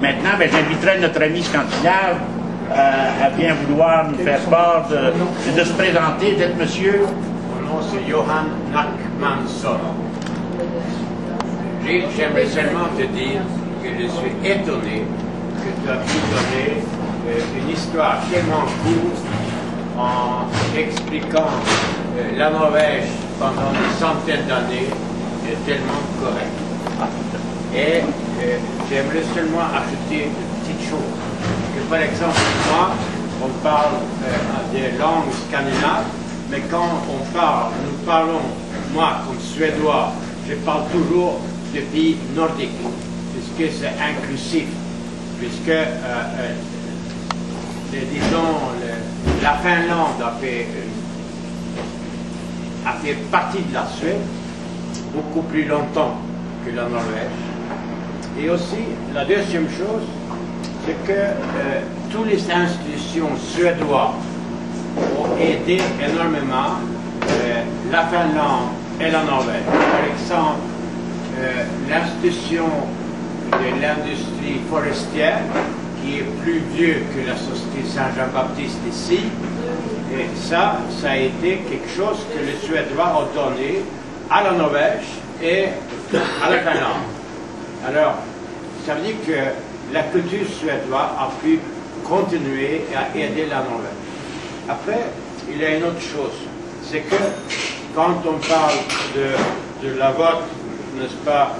Maintenant, j'inviterai notre ami scandinave à bien vouloir nous faire part de se présenter. Vous êtes monsieur? Mon nom c'est Johan Nackmansson. J'aimerais seulement te dire que je suis étonné que tu as pu donner une histoire tellement courte en expliquant la Norvège pendant des centaines d'années tellement correcte. Et j'aimerais seulement ajouter une petite chose. Que par exemple, moi, on parle des langues scandinaves, mais quand nous parlons, moi comme Suédois, je parle toujours de pays nordiques, puisque c'est inclusif, puisque, disons, la Finlande a fait partie de la Suède beaucoup plus longtemps que la Norvège. Et aussi, la deuxième chose, c'est que toutes les institutions suédoises ont aidé énormément la Finlande et la Norvège. Par exemple, l'institution de l'industrie forestière, qui est plus vieux que la Société Saint-Jean-Baptiste ici, et ça a été quelque chose que les Suédois ont donné à la Norvège et à la Finlande. Alors, ça veut dire que la culture suédoise a pu continuer à aider la Norvège. Après, il y a une autre chose, c'est que quand on parle de la vote, n'est-ce pas,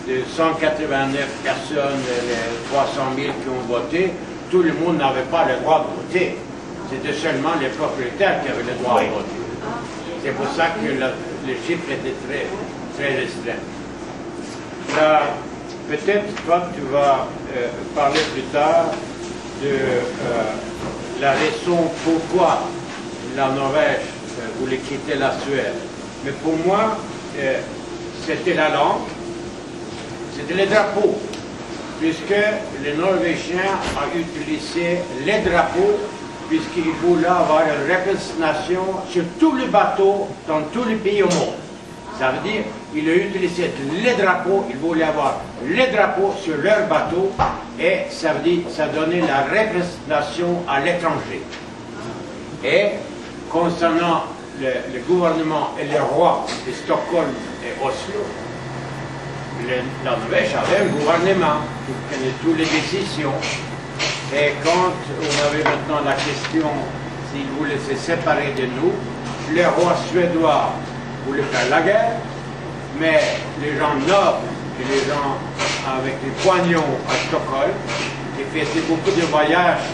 de 189 personnes, les 300 000 qui ont voté, tout le monde n'avait pas le droit de voter. C'était seulement les propriétaires qui avaient le droit de voter. C'est pour ça que le chiffre était très, très restreint. Peut-être, toi, tu vas parler plus tard de la raison pourquoi la Norvège voulait quitter la Suède. Mais pour moi, c'était la langue, c'était les drapeaux, puisque les Norvégiens ont utilisé les drapeaux, puisqu'ils voulaient avoir une représentation sur tous les bateaux dans tous les pays au monde. Ça veut dire qu'ils ont utilisé les drapeaux, ils voulaient avoir les drapeaux sur leurs bateaux, et ça veut dire ça donnait la représentation à l'étranger. Et concernant le gouvernement et le roi de Stockholm et Oslo, la Norvège avait un gouvernement qui prenait toutes les décisions. Et quand on avait maintenant la question s'il voulait se séparer de nous, le roi suédois voulait faire la guerre, mais les gens nobles et les gens avec les poignons à Stockholm, qui faisaient beaucoup de voyages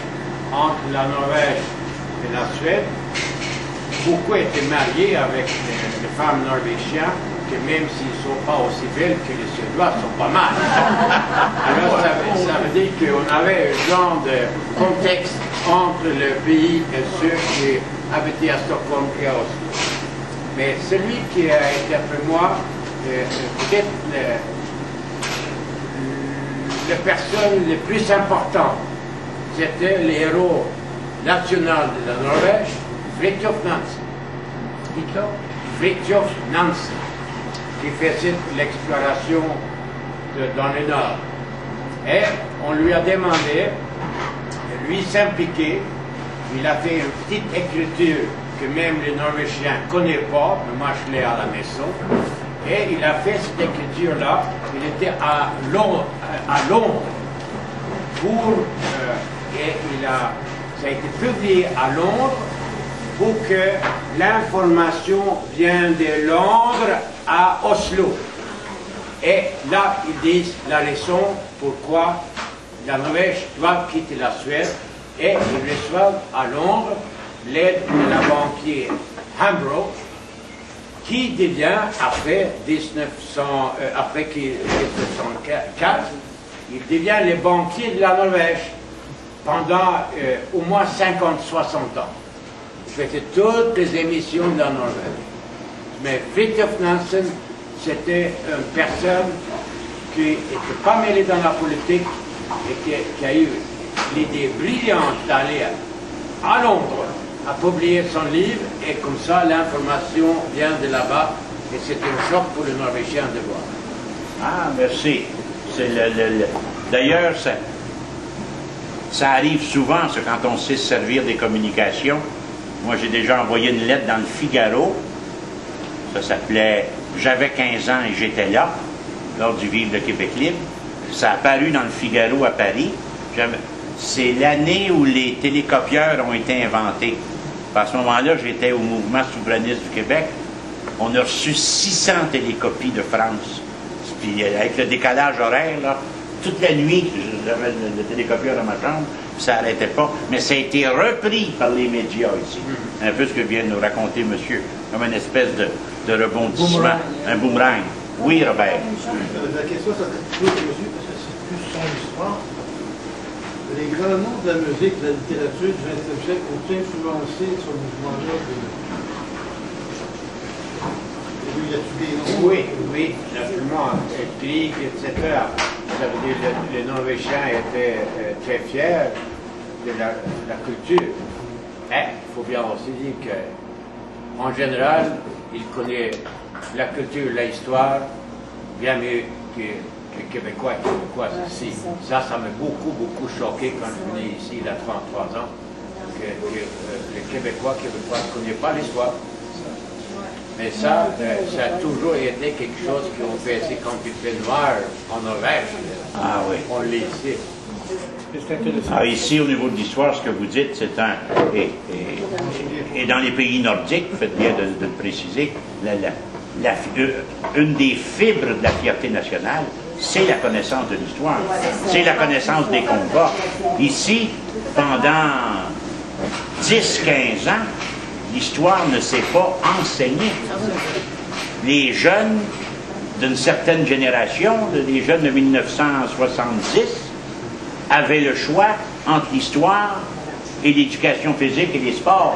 entre la Norvège et la Suède, beaucoup étaient mariés avec les femmes norvégiennes, que même s'ils ne sont pas aussi belles que les Suédois, sont pas mal. Alors ça veut dire qu'on avait un genre de contexte entre le pays et ceux qui habitaient à Stockholm et à Oslo. Mais celui qui a été après moi, peut-être les personnes les plus importantes, c'était les héros nationaux de la Norvège, Fridtjof Nansen. Fridtjof Nansen, qui faisait l'exploration dans le nord. Et on lui a demandé de lui s'impliquer. Il a fait une petite écriture que même les Norvégiens ne connaissent pas, mais moi je l'ai à la maison. Et il a fait cette écriture-là. Il était à Londres et ça a été publié à Londres pour que l'information vienne de Londres à Oslo. Et là, ils disent la raison pourquoi la Norvège doit quitter la Suède, et ils reçoivent à Londres l'aide de la banquier Hambro, qui devient, après 1904, il devient le banquier de la Norvège pendant au moins 50-60 ans. Il faisait toutes les émissions de la Norvège. Mais Fridtjof Nansen, c'était une personne qui n'était pas mêlée dans la politique et qui a eu l'idée brillante d'aller à Londres à publier son livre, et comme ça l'information vient de là-bas, et c'est un choc pour les Norvégiens de voir. Ah, merci. D'ailleurs, ça arrive souvent, quand on sait se servir des communications. Moi, j'ai déjà envoyé une lettre dans le Figaro. Ça s'appelait « J'avais 15 ans et j'étais là », lors du Vive le Québec libre. Ça a apparu dans le Figaro à Paris. C'est l'année où les télécopieurs ont été inventés. À ce moment-là, j'étais au mouvement souverainiste du Québec. On a reçu 600 télécopies de France. Puis avec le décalage horaire, là, toute la nuit, j'avais le télécopieur dans ma chambre, puis ça n'arrêtait pas. Mais ça a été repris par les médias ici. Un peu ce que vient de nous raconter monsieur, comme une espèce de rebondissement, un boomerang. Oui, Robert. La question, ça peut être monsieur, parce que c'est plus son histoire. Les grands noms de la musique, de la littérature du XXe siècle ont influencé ce mouvement-là y a-t-il des noms? Oui, naturellement, Grieg, etc. Ça veut dire que les Norvégiens étaient très fiers de la culture. Mais il faut bien aussi dire qu'en général, ils connaissent la culture, l'histoire bien mieux que les Québécois et Québécoises ici. Ça m'a beaucoup choqué quand je venais ici il y a 33 ans, que les Québécois ne connaissent pas l'histoire. Mais ça a toujours été quelque chose qu'on fait ici quand il fait noir en Norvège. Ah oui. On le sait. Ah, ici, au niveau de l'histoire, ce que vous dites, c'est un... Et dans les pays nordiques, vous faites bien de le préciser, une des fibres de la fierté nationale, c'est la connaissance de l'histoire. C'est la connaissance des combats. Ici, pendant 10-15 ans, l'histoire ne s'est pas enseignée. Les jeunes d'une certaine génération, les jeunes de 1970, avaient le choix entre l'histoire et l'éducation physique et les sports.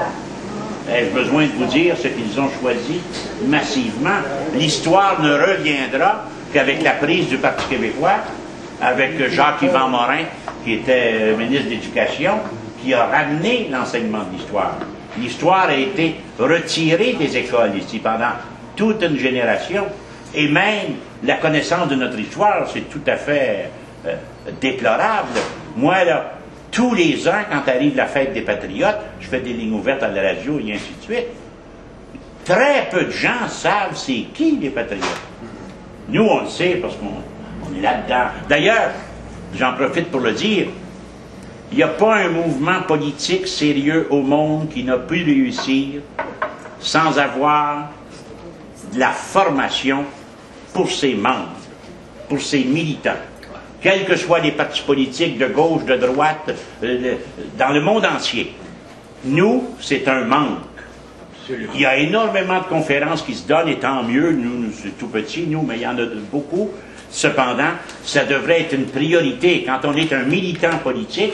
Ai-je besoin de vous dire ce qu'ils ont choisi massivement? L'histoire ne reviendra qu'avec la prise du Parti québécois, avec Jacques-Yvan Morin, qui était ministre de l'Éducation, qui a ramené l'enseignement de l'histoire. L'histoire a été retirée des écoles ici pendant toute une génération, et même la connaissance de notre histoire, c'est tout à fait déplorable. Moi, là, tous les ans, quand arrive la fête des Patriotes, je fais des lignes ouvertes à la radio et ainsi de suite. Très peu de gens savent c'est qui les Patriotes. Nous, on le sait parce qu'on est là-dedans. D'ailleurs, j'en profite pour le dire, il n'y a pas un mouvement politique sérieux au monde qui n'a pu réussir sans avoir de la formation pour ses membres, pour ses militants. Quels que soient les partis politiques de gauche, de droite, dans le monde entier. Nous, c'est un manque. Il y a énormément de conférences qui se donnent, et tant mieux, nous c'est tout petit, nous, mais il y en a beaucoup. Cependant, ça devrait être une priorité. Quand on est un militant politique,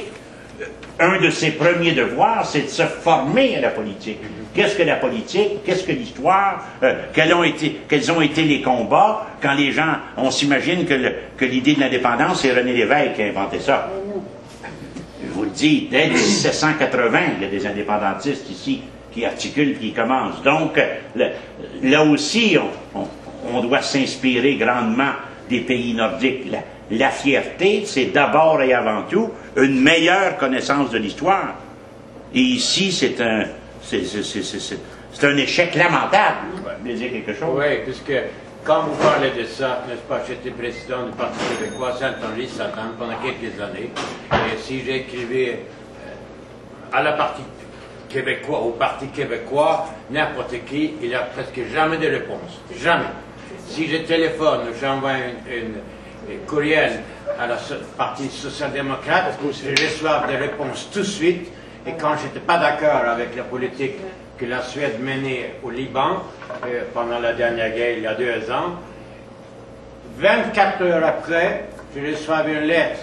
un de ses premiers devoirs, c'est de se former à la politique. Qu'est-ce que la politique? Qu'est-ce que l'histoire? Quels ont été les combats? Quand les gens, on s'imagine que l'idée de l'indépendance, c'est René Lévesque qui a inventé ça. Je vous le dis, dès 1780, il y a des indépendantistes ici qui articulent, qui commencent. Donc, là aussi, on doit s'inspirer grandement des pays nordiques. La fierté, c'est d'abord et avant tout une meilleure connaissance de l'histoire. Et ici, c'est un échec lamentable. Vous voulez dire quelque chose? Oui, puisque quand vous parlez de ça, n'est-ce pas, j'étais président du Parti québécois Saint-Henri-Satan pendant quelques années. Et si j'écrivais à la Parti québécois, au Parti québécois, n'importe qui, il n'a presque jamais de réponse. Jamais. Si je téléphone, j'envoie un courriel à la Parti social-démocrate, je reçois des réponses tout de suite. Et quand je n'étais pas d'accord avec la politique que la Suède menait au Liban pendant la dernière guerre, il y a 2 ans, 24 heures après, je reçois une lettre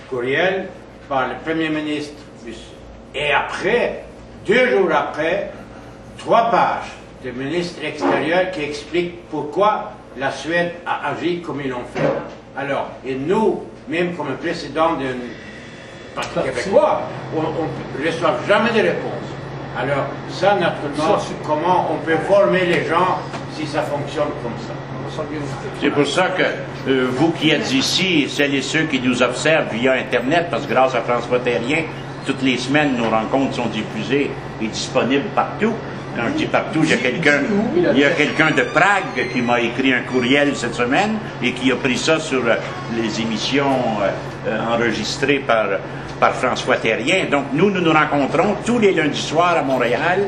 courriel par le Premier ministre. Et après, 2 jours après, 3 pages du ministre extérieur qui explique pourquoi la Suède a agi comme ils l'ont fait. Alors, et nous, même comme président d'un Parti québécois, on ne reçoit jamais de réponse. Alors, ça, naturellement, comment on peut former les gens si ça fonctionne comme ça? C'est pour ça que vous qui êtes ici, celles et ceux qui nous observent via Internet, parce que grâce à François Terrien, toutes les semaines, nos rencontres sont diffusées et disponibles partout. Quand je dis partout, il y a quelqu'un de Prague qui m'a écrit un courriel cette semaine et qui a pris ça sur les émissions enregistrées par François Terrien. Donc nous nous rencontrons tous les lundis soirs à Montréal,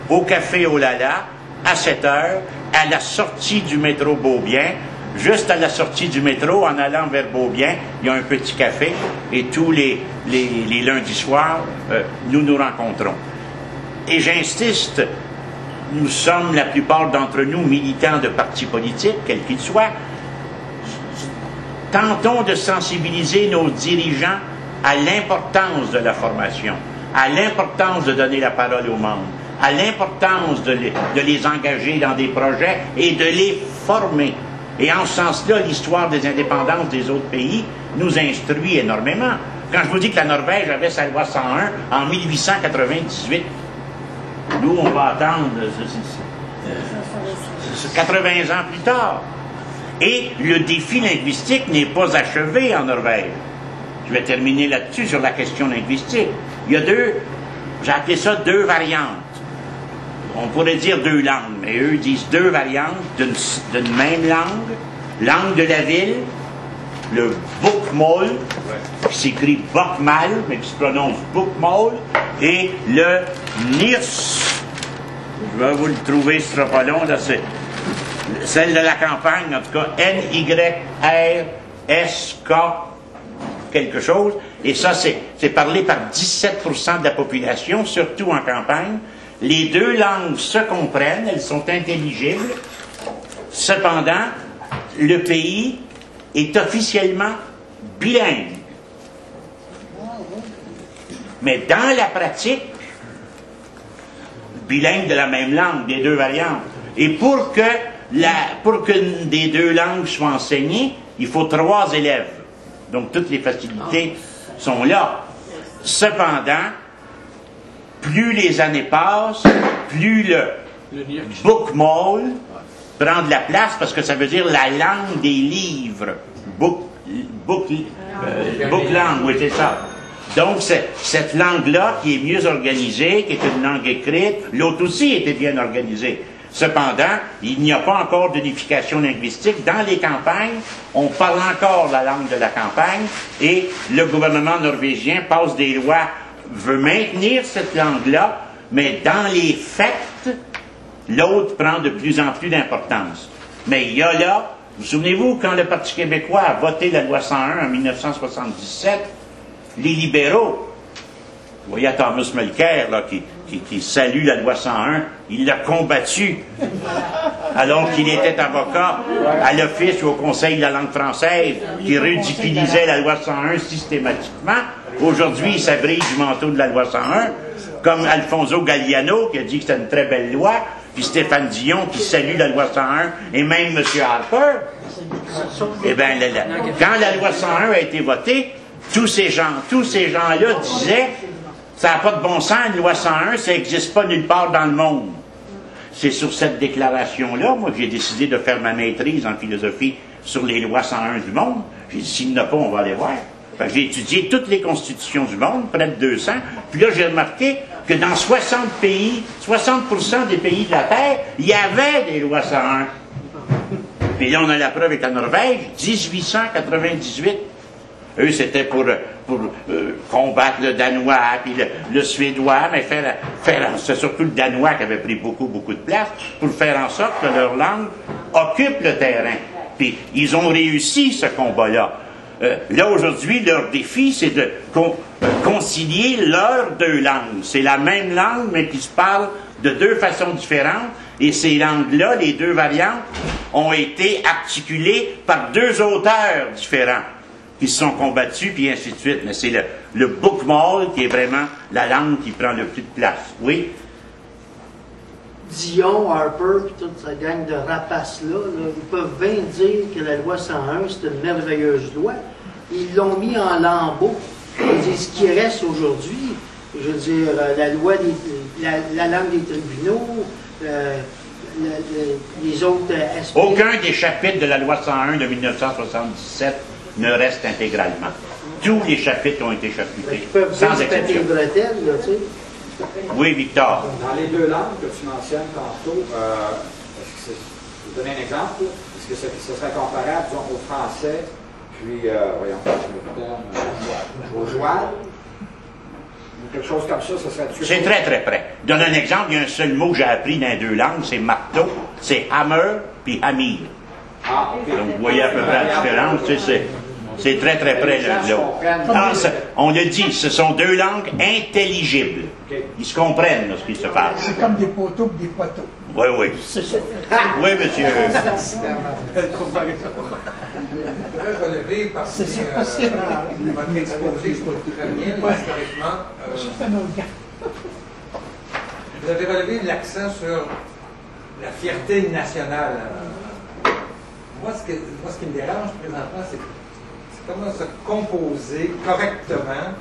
au Café Olala, à 7 heures, à la sortie du métro Beaubien. Juste à la sortie du métro, en allant vers Beaubien, il y a un petit café et tous les lundis soirs, nous nous rencontrons. Et j'insiste, nous sommes, la plupart d'entre nous, militants de partis politiques, quels qu'ils soient. Tentons de sensibiliser nos dirigeants à l'importance de la formation, à l'importance de donner la parole aux membres, à l'importance de les engager dans des projets et de les former. Et en ce sens-là, l'histoire des indépendances des autres pays nous instruit énormément. Quand je vous dis que la Norvège avait sa loi 101 en 1898, nous, on va attendre 80 ans plus tard. Et le défi linguistique n'est pas achevé en Norvège. Je vais terminer là-dessus sur la question linguistique. Il y a j'ai appelé ça 2 variantes. on pourrait dire deux langues, mais eux disent deux variantes d'une même langue de la ville, le Bokmål, qui s'écrit Bokmal, mais qui se prononce Bokmål, et le Nyrs. Je vais vous le trouver, ce sera pas long, là, c'est celle de la campagne, en tout cas, N-Y-R-S-K, quelque chose, et ça, c'est parlé par 17% de la population, surtout en campagne. Les deux langues se comprennent, elles sont intelligibles. Cependant, le pays est officiellement bilingue. Mais dans la pratique, bilingue de la même langue, des deux variantes. Et pour que des deux langues soient enseignées, il faut 3 élèves. Donc toutes les facilités sont là. Cependant, plus les années passent, plus le Bokmål prend de la place, parce que ça veut dire la langue des livres. Booklangue, oui, c'est ça. Donc, cette langue-là, qui est mieux organisée, qui est une langue écrite, l'autre aussi était bien organisée. Cependant, il n'y a pas encore d'unification linguistique. Dans les campagnes, on parle encore la langue de la campagne, et le gouvernement norvégien passe des lois, veut maintenir cette langue-là, mais dans les faits, l'autre prend de plus en plus d'importance. Mais il y a là, vous souvenez-vous, quand le Parti québécois a voté la loi 101 en 1977, les libéraux, vous voyez Thomas Mulcair, là, qui salue la loi 101, il l'a combattu, alors qu'il était avocat à l'Office ou au Conseil de la langue française, qui ridiculisait la loi 101 systématiquement. Aujourd'hui, il s'abrite du manteau de la loi 101, comme Alfonso Galliano, qui a dit que c'était une très belle loi, puis Stéphane Dion, qui salue la loi 101, et même M. Harper. Eh bien, quand la loi 101 a été votée, tous ces gens-là disaient, ça n'a pas de bon sens, une loi 101, ça n'existe pas nulle part dans le monde. C'est sur cette déclaration-là, moi, que j'ai décidé de faire ma maîtrise en philosophie sur les lois 101 du monde. J'ai dit, s'il n'y en a pas, on va aller voir. Fait que j'ai étudié toutes les constitutions du monde, près de 200, puis là, j'ai remarqué que dans 60 pays, 60% des pays de la Terre, il y avait des lois 101. Puis là, on a la preuve avec la Norvège, 1898. Eux, c'était pour combattre le danois, puis le suédois, mais c'est surtout le danois qui avait pris beaucoup de place, pour faire en sorte que leur langue occupe le terrain. Puis ils ont réussi ce combat-là. Là, aujourd'hui, leur défi, c'est de concilier leurs deux langues. C'est la même langue, mais qui se parle de deux façons différentes. Et ces langues-là, les deux variantes, ont été articulées par deux auteurs différents qui se sont combattus, puis ainsi de suite. Mais c'est le Bokmål qui est vraiment la langue qui prend le plus de place. Oui? Dion, Harper, puis toute sa gang de rapaces-là, ils peuvent bien dire que la loi 101, c'est une merveilleuse loi. Ils l'ont mis en lambeaux. Ce qui reste aujourd'hui, je veux dire, la loi, la langue des tribunaux, les autres aspects. Aucun des chapitres de la loi 101 de 1977 ne reste intégralement. Tous les chapitres ont été chapitrés, sans exception. Bretelles, là, tu sais. Oui, Victor. Dans les deux langues que tu mentionnes tantôt, je vais vous donner un exemple. Est-ce que ce serait comparable, disons, au français, puis, voyons, le terme, au joual, ou quelque chose comme ça, ce serait... C'est très, très près. Je donne un exemple, il y a un seul mot que j'ai appris dans les deux langues, c'est marteau, c'est hammer, puis hamir. Ah, okay. Donc, vous voyez à peu près la différence, tu sais, c'est très, très près l'un de l'autre. On le dit, ce sont deux langues intelligibles. Ils se comprennent, ce qui se passe. C'est comme des poteaux et des poteaux. Oui, oui. Oui, monsieur. Je voudrais relever parce que votre exposé est très bien, historiquement. Vous avez relevé l'accent sur la fierté nationale. Moi, ce qui me dérange présentement, c'est comment se composer correctement,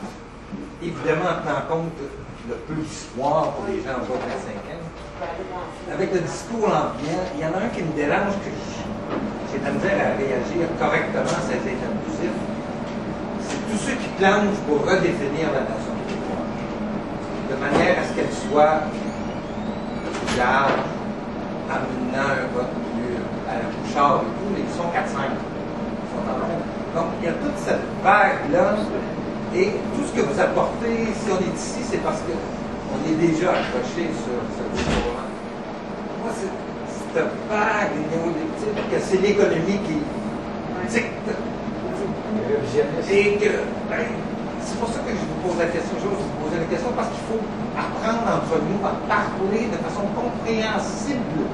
évidemment en tenant compte le peu d'histoire pour les gens en bas de 25 ans. Avec le discours ambiant, il y en a un qui me dérange, que j'ai de la misère à réagir correctement à ces états inclusifs. C'est tous ceux qui planchent pour redéfinir la nation québécoise, de manière à ce qu'elle soit sociale, amenant un vote plus à la Bouchard et tout, ils sont 4-5. Donc, il y a toute cette vague-là, et tout ce que vous apportez, si on est ici, c'est parce qu'on est déjà accroché sur ce discours-là. Moi, cette vague néolithique, que c'est l'économie qui dicte. Et que, c'est pour ça que je vous pose la question. Je vais vous poser la question parce qu'il faut apprendre entre nous à parler de façon compréhensible.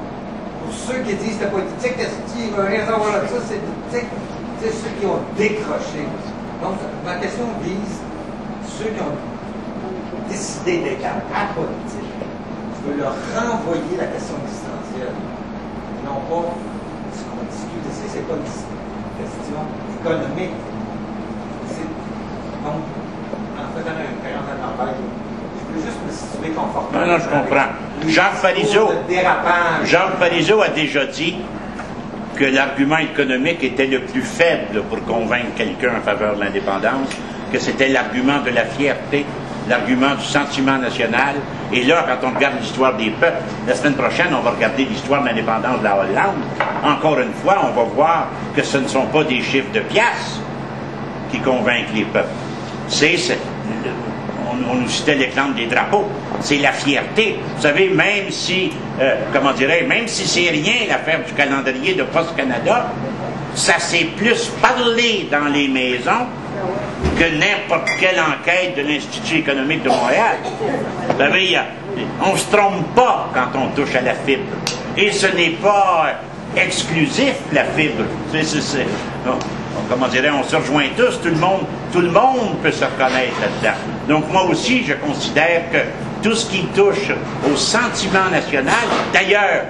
Pour ceux qui disent que la politique, est-ce qu'il veut rien savoir de ça, c'est politique. C'est ceux qui ont décroché. Donc, ma question vise ceux qui ont décidé d'être apolitiques. Je veux leur renvoyer la question existentielle. Non pas ce qu'on discute ici, c'est pas une question économique. Donc, en faisant une expérience à l'envers, je veux juste me situer confortablement. Non, je comprends. Jacques Parizeau a déjà dit que l'argument économique était le plus faible pour convaincre quelqu'un en faveur de l'indépendance, que c'était l'argument de la fierté, l'argument du sentiment national. Et là, quand on regarde l'histoire des peuples, la semaine prochaine, on va regarder l'histoire de l'indépendance de la Hollande. Encore une fois, on va voir que ce ne sont pas des chiffres de piastres qui convainquent les peuples. On nous citait l'exemple des drapeaux. C'est la fierté. Vous savez, même si, même si c'est rien l'affaire du calendrier de Poste Canada, ça s'est plus parlé dans les maisons que n'importe quelle enquête de l'Institut économique de Montréal. Vous savez, on ne se trompe pas quand on touche à la fibre. Et ce n'est pas exclusif, la fibre. On se rejoint tous, tout le monde peut se reconnaître là-dedans. Donc moi aussi, je considère que tout ce qui touche au sentiment national, d'ailleurs,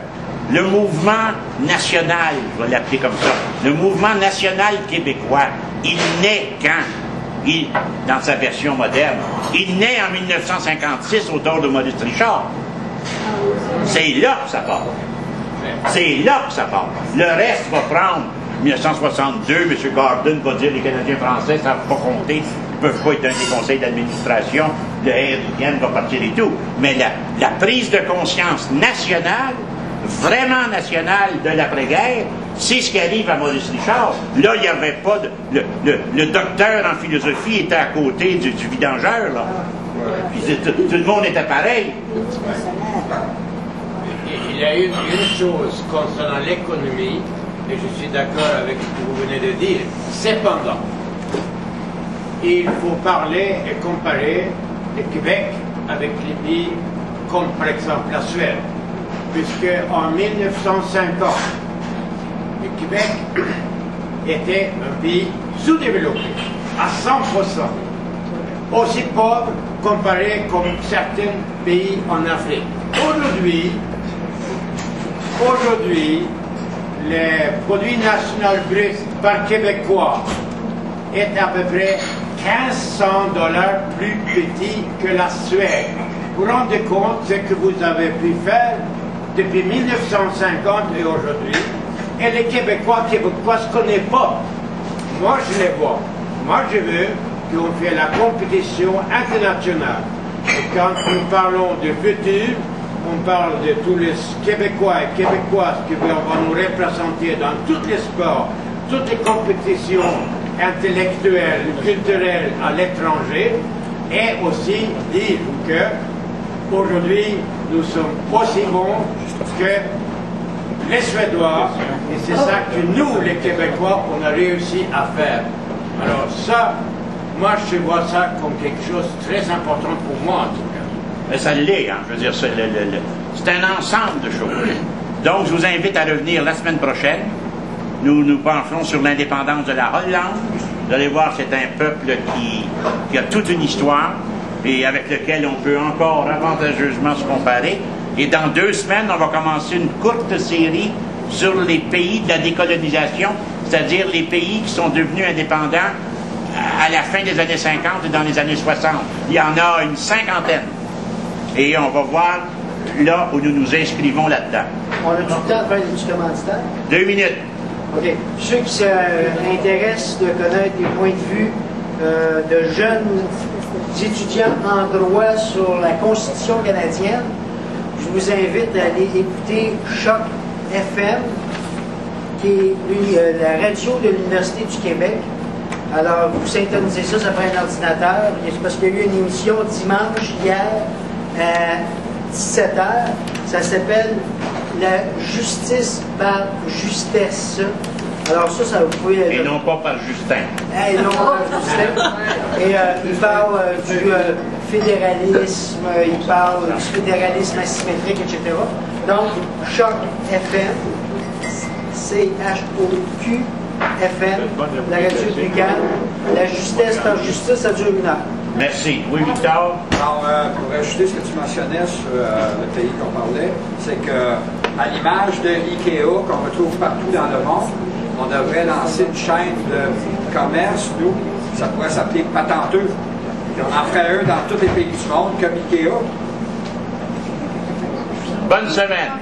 le mouvement national, je vais l'appeler comme ça, le mouvement national québécois, il naît quand? Dans sa version moderne, il naît en 1956 autour de Maurice Richard. C'est là que ça part. C'est là que ça part. Le reste va prendre 1962, M. Gordon va dire les Canadiens français ne savent pas compter, ils ne peuvent pas être dans des conseils d'administration, le RIN va partir et tout. Mais la prise de conscience nationale, vraiment nationale de l'après-guerre, c'est ce qui arrive à Maurice Richard. Là, il n'y avait pas le docteur en philosophie était à côté du vidangeur, là. Puis tout le monde était pareil. Il y a une chose concernant l'économie, et je suis d'accord avec ce que vous venez de dire. Cependant, il faut parler et comparer le Québec avec les pays comme par exemple la Suède. Puisque en 1950, le Québec était un pays sous-développé, à 100%, aussi pauvre comparé comme certains pays en Afrique. Aujourd'hui, le produit national brut par Québécois est à peu près 1500 $ plus petit que la Suède. Vous vous rendez compte ce que vous avez pu faire depuis 1950 et aujourd'hui, et les Québécois ne se connaissent pas. Moi, je les vois. Moi, je veux qu'on fait la compétition internationale. Et quand nous parlons du futur, on parle de tous les Québécois et Québécoises qui vont nous représenter dans tous les sports, toutes les compétitions intellectuelles, culturelles à l'étranger, et aussi dire que aujourd'hui nous sommes aussi bons que les Suédois, et c'est ça que nous, les Québécois, on a réussi à faire. Alors ça, moi je vois ça comme quelque chose de très important pour moi en tout cas. Mais ça l'est, hein. Je veux dire, c'est un ensemble de choses. Donc, je vous invite à revenir la semaine prochaine. Nous pencherons sur l'indépendance de la Hollande. Vous allez voir, c'est un peuple qui a toute une histoire et avec lequel on peut encore avantageusement se comparer. Et dans 2 semaines, on va commencer une courte série sur les pays de la décolonisation, c'est-à-dire les pays qui sont devenus indépendants à la fin des années 50 et dans les années 60. Il y en a une 50aine. Et on va voir là où nous nous inscrivons là-dedans. On a tout le temps de faire des commanditaires? 2 minutes. OK. Ceux qui s'intéressent de connaître des points de vue de jeunes étudiants en droit sur la Constitution canadienne, je vous invite à aller écouter Choc FM, qui est la radio de l'Université du Québec. Alors, vous syntonisez ça, ça prend un ordinateur. C'est parce qu'il y a eu une émission dimanche, hier, à 17h. Ça s'appelle La justice par justesse. Alors ça vous pouvez... Et non pas par Justin. Et non pas par Justin. Et il parle du fédéralisme, il parle du fédéralisme asymétrique, etc. Donc, Choc FM, C-H-O-Q FM, la radio du Canada. La justesse par justice, ça dure 1 heure. Merci. Oui, Victor? Alors, pour ajouter ce que tu mentionnais sur le pays qu'on parlait, c'est que, à l'image de IKEA qu'on retrouve partout dans le monde, on devrait lancer une chaîne de commerce, nous, ça pourrait s'appeler Patenteux. On en ferait un dans tous les pays du monde, comme IKEA. Bonne semaine.